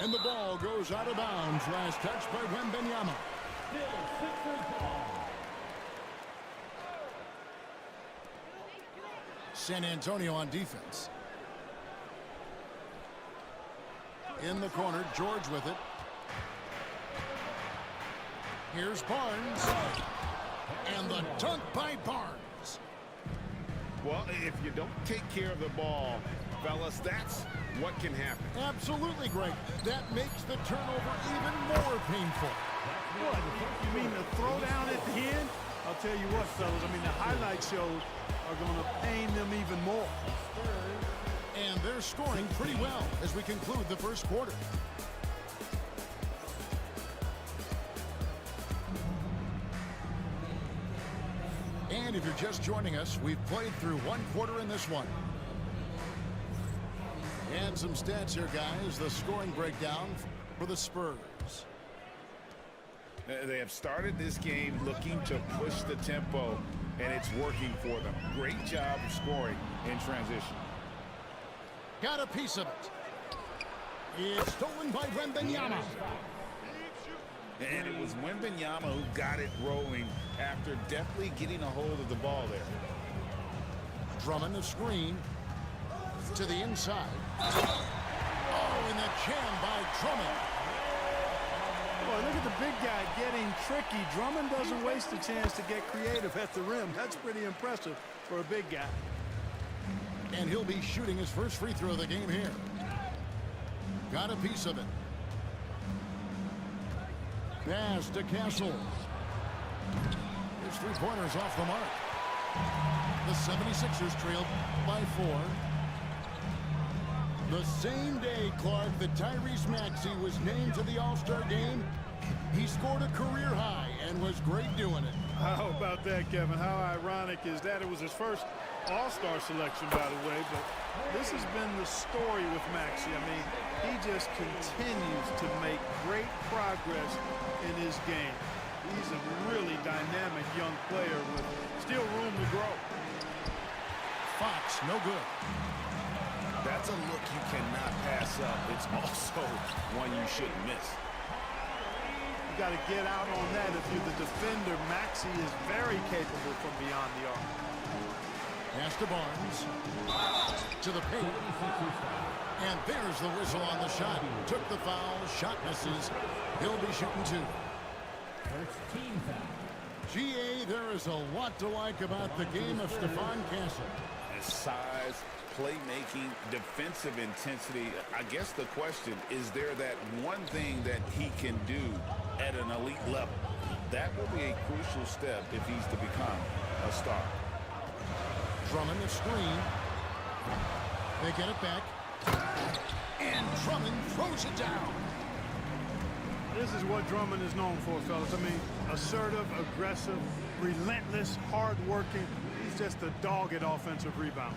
And the ball goes out of bounds. Last touch by Wembanyama. San Antonio on defense. In the corner, George with it. Here's Barnes. And the dunk by Barnes. Well, if you don't take care of the ball, fellas, that's what can happen. Absolutely, Greg. That makes the turnover even more painful. What? You mean the throwdown at the end? I'll tell you what, fellas. I mean, the highlight shows are going to pain them even more. And they're scoring pretty well as we conclude the first quarter. And if you're just joining us, we've played through one quarter in this one. And some stats here, guys. The scoring breakdown for the Spurs. They have started this game looking to push the tempo, and it's working for them. Great job of scoring in transition. Got a piece of it. It's stolen by Wembanyama. And it was Wembanyama who got it rolling after definitely getting a hold of the ball there. Drummond the screen to the inside. Oh, and the jam by Drummond. Boy, look at the big guy getting tricky. Drummond doesn't waste a chance to get creative at the rim. That's pretty impressive for a big guy. And he'll be shooting his first free throw of the game here. Got a piece of it. Pass to Castle. His three-pointers off the mark. The 76ers trailed by 4. The same day, Clark, that Tyrese Maxey was named to the All-Star game, he scored a career high and was great doing it. How about that, Kevin? How ironic is that? It was his first All-Star selection, by the way, but this has been the story with Maxey. I mean, he just continues to make great progress in his game. He's a really dynamic young player with still room to grow. Fox, no good. That's a look you cannot pass up. It's also one you shouldn't miss. You got to get out on that. If you're the defender, Maxey is very capable from beyond the arc. Pass to Barnes. To the paint. And there's the whistle on the shot. Took the foul. Shot misses. He'll be shooting 2. First team foul. GA, there is a lot to like about the game of Stephon Castle. His size, playmaking, defensive intensity. I guess the question, is there that one thing that he can do at an elite level? That will be a crucial step if he's to become a star. Drummond the screen. They get it back. And Drummond throws it down. This is what Drummond is known for, fellas. I mean, assertive, aggressive, relentless, hard-working. He's just a dogged offensive rebound.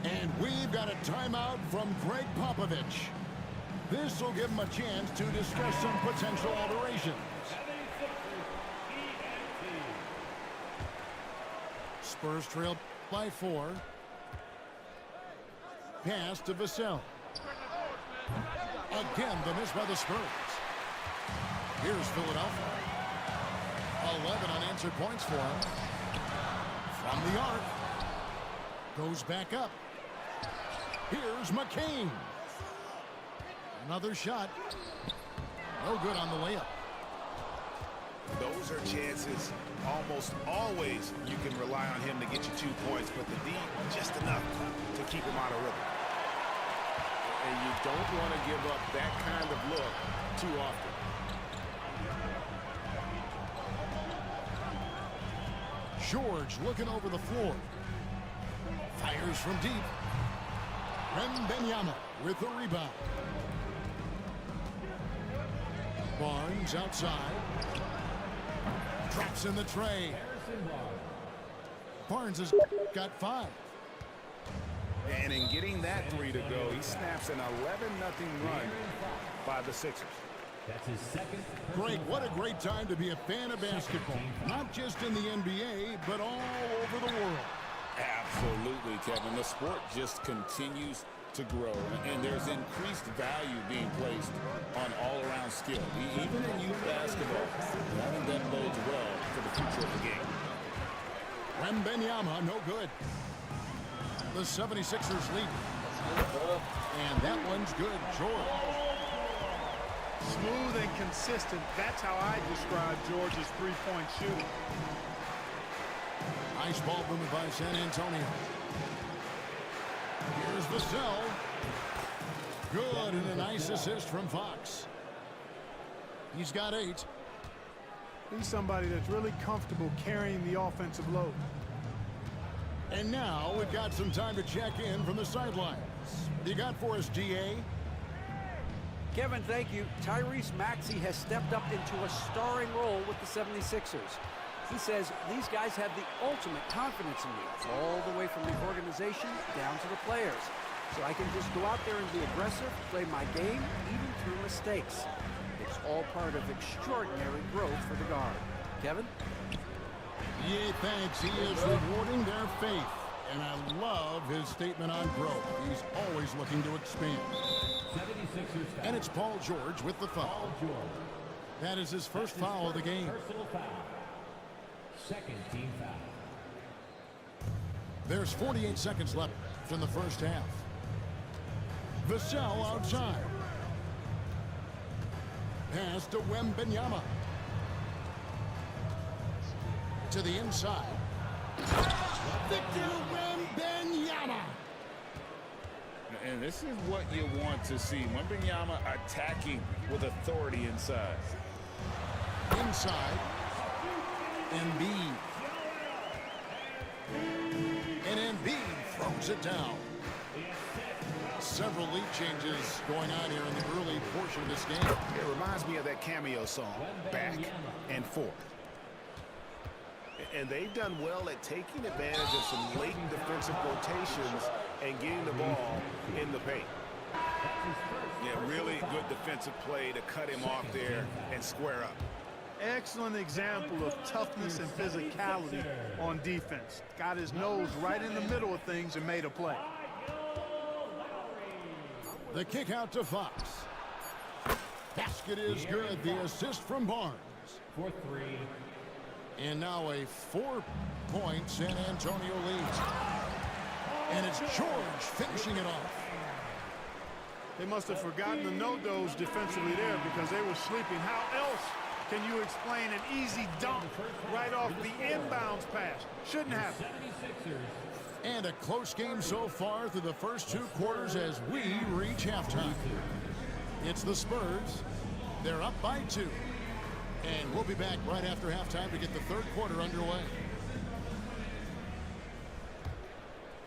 And we've got a timeout from Greg Popovich. This will give him a chance to discuss some potential alterations. Spurs trail by 4. Pass to Vassell. Again, the miss by the Spurs. Here's Philadelphia. 11 unanswered points for him. From the arc. Goes back up. Here's McCain. Another shot. No good on the layup. Those are chances. Almost always you can rely on him to get you 2 points, but the D just enough to keep him out of rhythm. And you don't want to give up that kind of look too often. George looking over the floor. Fires from deep. Wembanyama with the rebound. Barnes outside. Drops in the tray. Barnes has got 5. And in getting that 3 to go, he snaps an 11-0 run by the Sixers. That's his second. Greg, what a great time to be a fan of basketball. Not just in the NBA, but all over the world. Absolutely, Kevin. The sport just continues to grow, and there's increased value being placed on all-around skill, even in youth basketball. I think that bodes well for the future of the game. Wembanyama, no good. The 76ers lead. And that one's good. George. Smooth and consistent. That's how I describe George's three-point shooting. Nice ball movement by San Antonio. Here's Vassell. Good, and a nice assist from Fox. He's got 8. He's somebody that's really comfortable carrying the offensive load. And now we've got some time to check in from the sidelines. You got for us, GA? Kevin, thank you. Tyrese Maxey has stepped up into a starring role with the 76ers. He says these guys have the ultimate confidence in me, all the way from the organization down to the players. So I can just go out there and be aggressive, play my game, even through mistakes. It's all part of extraordinary growth for the guard. Kevin? Yeah, thanks. He is rewarding their faith. And I love his statement on growth. He's always looking to expand. 76ers foul. And it's Paul George with the foul. That is his first foul of the game. Personal foul. Second team foul. There's 48 seconds left in the first half. Vassell outside. Pass to Wembanyama. To the inside. Victor Wembanyama. And this is what you want to see. Wembanyama attacking with authority inside. Inside. Embiid. And Embiid throws it down. Several lead changes going on here in the early portion of this game. It reminds me of that cameo song, Back and Forth. And they've done well at taking advantage of some late defensive rotations and getting the ball in the paint. Yeah, really good defensive play to cut him off there and square up. Excellent example of toughness and physicality on defense. Got his nose right in the middle of things and made a play. The kick out to Fox. Basket is good. The assist from Barnes. 4-3. And now a 4-point San Antonio lead. And it's George finishing it off. They must have forgotten the no-dos defensively there because they were sleeping. How else can you explain an easy dunk right off the inbounds pass? Shouldn't happen. And a close game so far through the first 2 quarters as we reach halftime. It's the Spurs. They're up by 2. And we'll be back right after halftime to get the third quarter underway.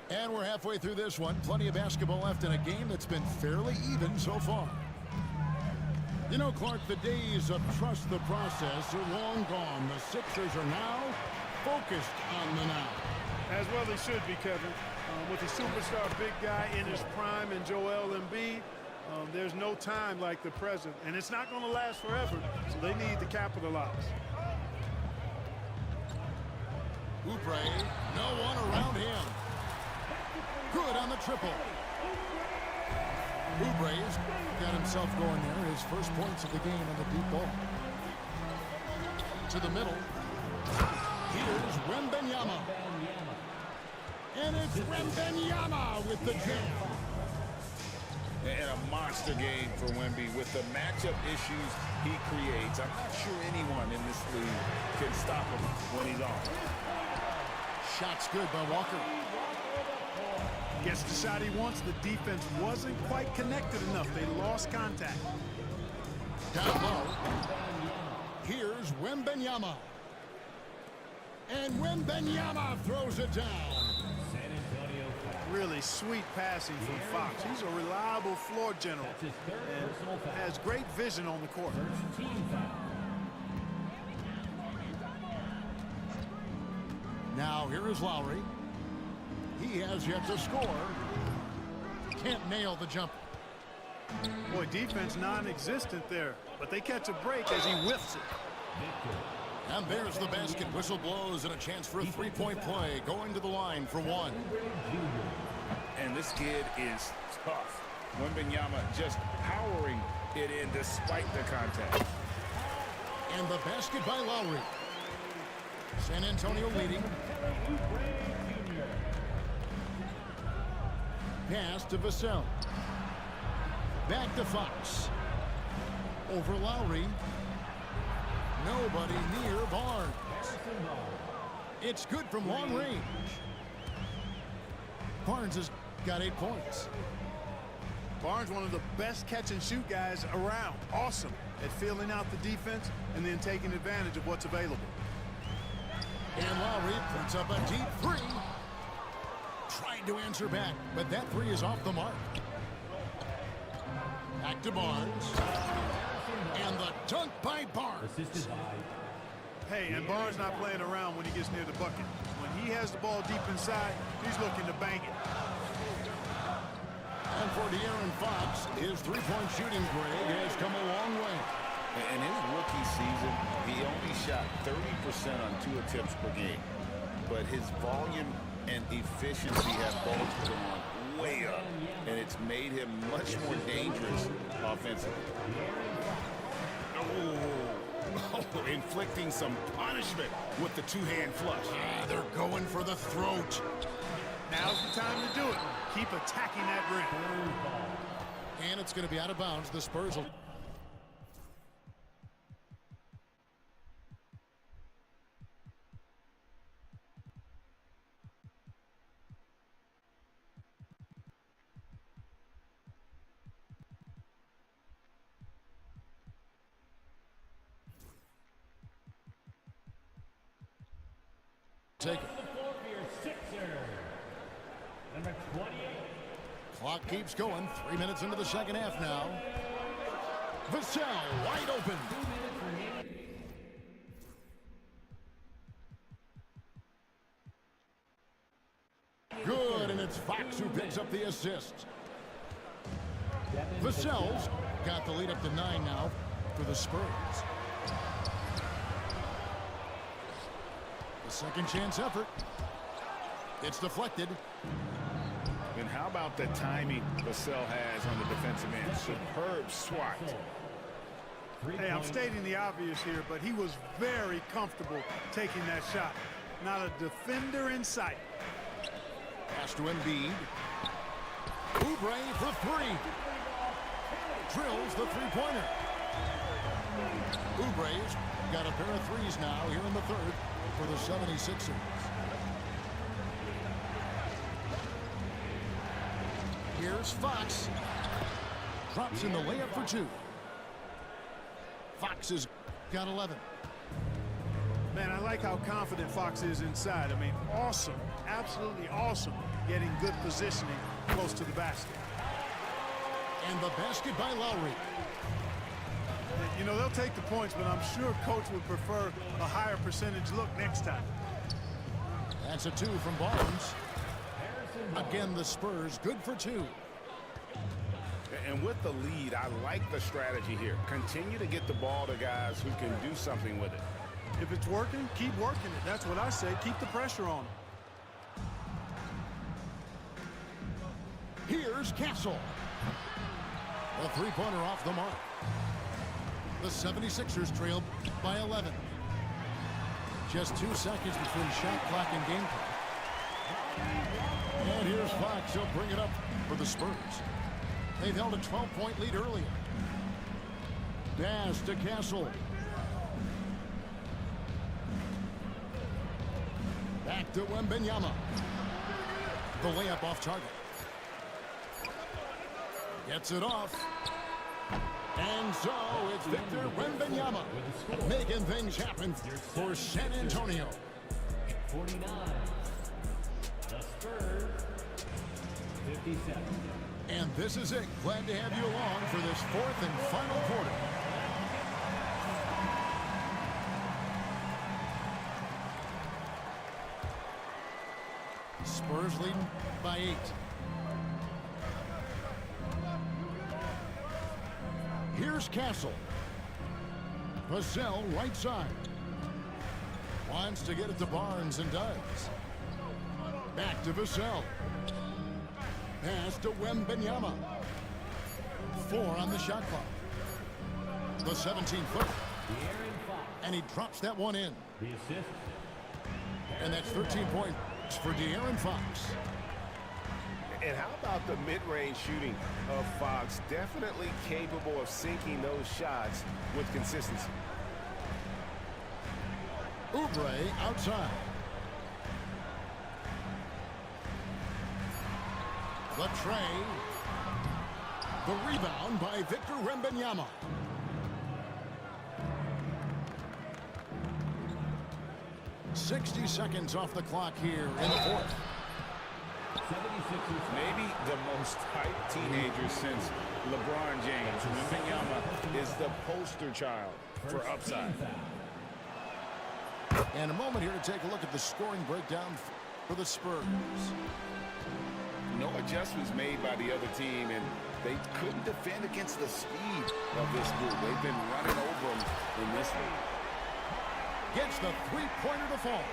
And we're halfway through this one. Plenty of basketball left in a game that's been fairly even so far. You know, Clark, the days of trust the process are long gone. The Sixers are now focused on the now. As well they should be, Kevin. With a superstar big guy in his prime and Joel Embiid, there's no time like the present, and it's not going to last forever, so they need to capitalize. Oubre, no one around him. Good on the triple. Oubre's got himself going there. His first points of the game on the deep ball. To the middle. Here's Wembanyama. And it's Wembanyama with the jam. And a monster game for Wemby with the matchup issues he creates. I'm not sure anyone in this league can stop him when he's on. Shot's good by Walker. Gets the shot he wants. The defense wasn't quite connected enough. They lost contact. Down low. Here's Wembanyama. And Wembanyama throws it down. Really sweet passing from Fox. He's a reliable floor general and has great vision on the court. Now here is Lowry. He has yet to score. Can't nail the jump. Boy, defense non-existent there, but they catch a break as he whiffs it. And there's the basket. Whistle blows and a chance for a three-point play. Going to the line for one. And this kid is tough. Wembanyama just powering it in despite the contact. And the basket by Lowry. San Antonio leading. Pass to Vassell. Back to Fox. Over Lowry. Nobody near Barnes. It's good from long range. Barnes has got 8 points. Barnes, one of the best catch-and-shoot guys around. Awesome at filling out the defense and then taking advantage of what's available. And Lowry puts up a deep three. Tried to answer back, but that three is off the mark. Back to Barnes. And the dunk by Barnes. Hey, and Barnes not playing around when he gets near the bucket. When he has the ball deep inside, he's looking to bang it. And for De'Aaron Fox, his three-point shooting grade has come a long way. In his rookie season, he only shot 30% on 2 attempts per game. But his volume and efficiency have both gone way up, and it's made him much more dangerous offensively. Oh, inflicting some punishment with the two-hand flush. They're going for the throat. Now's the time to do it. Keep attacking that rim. And it's going to be out of bounds. The Spurs will... Take it. Number 28. Clock keeps going. 3 minutes into the second half now. Vassell wide open. Good, and it's Fox who picks up the assist. Vassell's got the lead up to 9 now for the Spurs. The second chance effort. It's deflected. And how about the timing Vassell has on the defensive end? Superb swat. Hey, I'm stating the obvious here, but he was very comfortable taking that shot. Not a defender in sight. Pass to Embiid. Oubre for 3. Drills the three-pointer. Oubre's got a pair of threes now here in the third for the 76ers. Here's Fox. Drops in the layup for 2. Fox has got 11. Man, I like how confident Fox is inside. I mean, awesome. Absolutely awesome getting good positioning close to the basket. And the basket by Lowry. You know, they'll take the points, but I'm sure coach would prefer a higher percentage look next time. That's a 2 from Barnes. Again, the Spurs good for 2. And with the lead, I like the strategy here. Continue to get the ball to guys who can do something with it. If it's working, keep working it. That's what I say. Keep the pressure on. Here's Castle. A three-pointer off the mark. The 76ers trail by 11. Just 2 seconds between shot clock and game clock. And here's Fox. He'll bring it up for the Spurs. They've held a 12-point lead earlier. Pass to Castle. Back to Wembanyama. The layup off target. Gets it off. And so it's Victor Wembanyama making things happen for San Antonio. 49. The Spurs, 57. And this is it. Glad to have you along for this 4th and final quarter. Spurs leading by 8. Here's Castle. Vassell right side. Wants to get it to Barnes and does. Back to Vassell. Pass to Wembanyama. 4 on the shot clock. The 17-foot. And he drops that one in. The assist. And that's 13 points for De'Aaron Fox. And how about the mid-range shooting of Fox? Definitely capable of sinking those shots with consistency. Oubre outside. The tray. The rebound by Victor Wembanyama. .60 off the clock here in the fourth. Maybe the most hyped teenager since LeBron James. Wembanyama is the poster child for upside. And a moment here to take a look at the scoring breakdown for the Spurs. No adjustments made by the other team, and they couldn't defend against the speed of this group. They've been running over them in this one. Gets the three-pointer to fall.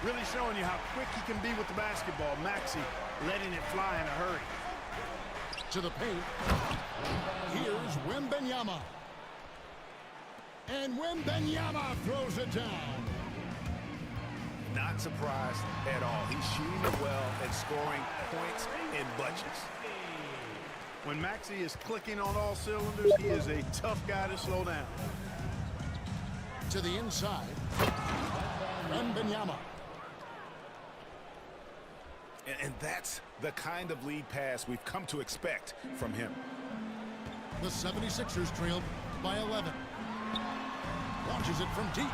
Really showing you how quick he can be with the basketball. Maxey letting it fly in a hurry. To the paint. Here's Wembanyama. And Wembanyama throws it down. Not surprised at all. He's shooting it well and scoring points in bunches. When Maxey is clicking on all cylinders, he is a tough guy to slow down. To the inside. Wembanyama. And that's the kind of lead pass we've come to expect from him. The 76ers trailed by 11. Launches it from deep.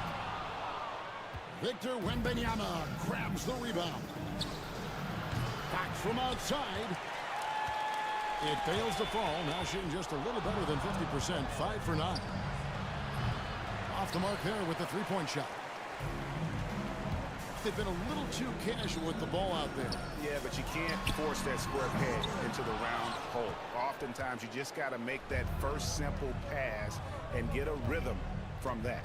Victor Wembanyama grabs the rebound. Back from outside. It fails to fall. Now shooting just a little better than 50%. 5 for 9. Off the mark there with the three-point shot. They've been a little too casual with the ball out there. Yeah, but you can't force that square peg into the round hole. Oftentimes, you just got to make that first simple pass and get a rhythm from that.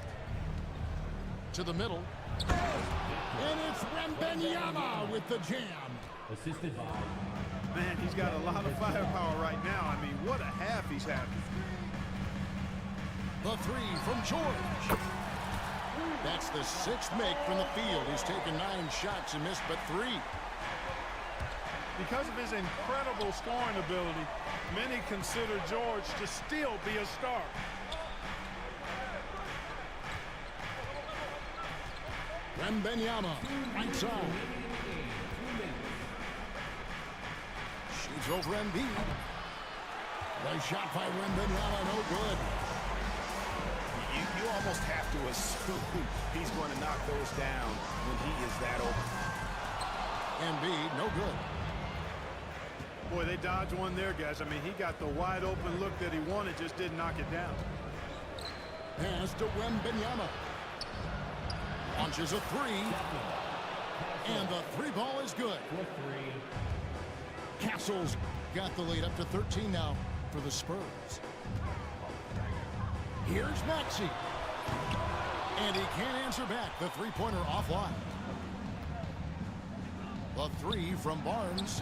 To the middle. And it's Wembanyama with the jam. Assisted by... Man, he's got a lot of firepower right now. I mean, what a half he's having. The three from George. That's the 6th make from the field. He's taken 9 shots and missed but 3. Because of his incredible scoring ability, many consider George to still be a star. Wembanyama, right side. Shoots over Embiid. Nice shot by Wembanyama, no good. You almost have to assume he's going to knock those down when he is that open. Embiid, no good. Boy, they dodged one there, guys. I mean, he got the wide open look that he wanted, just didn't knock it down. Pass to Wembanyama. Launches a 3. And the 3 ball is good. Castles got the lead up to 13 now for the Spurs. Here's Maxey. And he can't answer back. The three-pointer offline. The 3 from Barnes.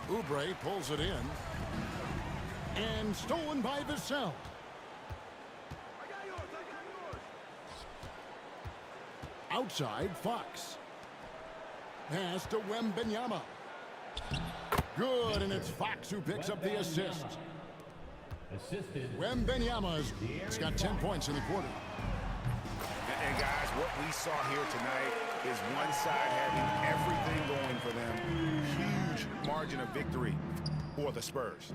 Oubre pulls it in. And stolen by Vassell. Outside, Fox. Pass to Wembanyama. Good, and it's Fox who picks up the assist. Assisted. Wembanyama's got 10 points in the quarter. And guys, what we saw here tonight is one side having everything going for them. Huge margin of victory for the Spurs.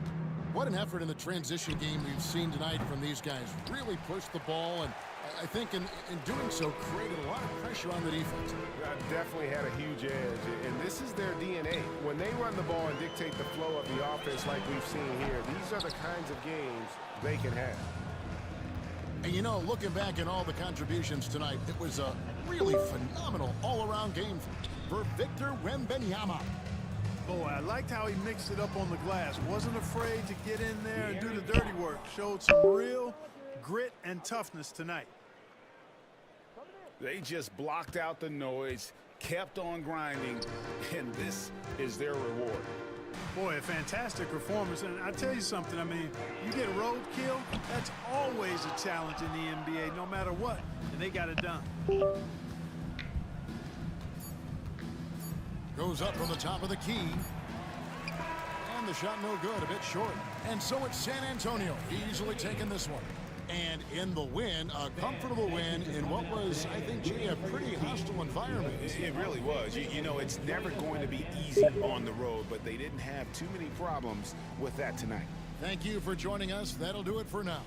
What an effort in the transition game we've seen tonight from these guys. Really pushed the ball, and I think in doing so created a lot of pressure on the defense. Definitely had a huge edge, and this is their DNA. When they run the ball and dictate the flow of the offense like we've seen here, these are the kinds of games they can have. And you know, looking back at all the contributions tonight, it was a really phenomenal all-around game for Victor Wembanyama. Boy, I liked how he mixed it up on the glass. Wasn't afraid to get in there and do the dirty work. Showed some real grit and toughness tonight. They just blocked out the noise, kept on grinding, and this is their reward. Boy, a fantastic performance. And I tell you something, I mean, you get a roadkill, that's always a challenge in the NBA, no matter what. And they got it done. Goes up from the top of the key. And the shot no good, a bit short. And so it's San Antonio easily taking this one. And in the win, a comfortable win in what was, I think, Jay, a pretty hostile environment. It really was. You know, it's never going to be easy on the road, but they didn't have too many problems with that tonight. Thank you for joining us. That'll do it for now.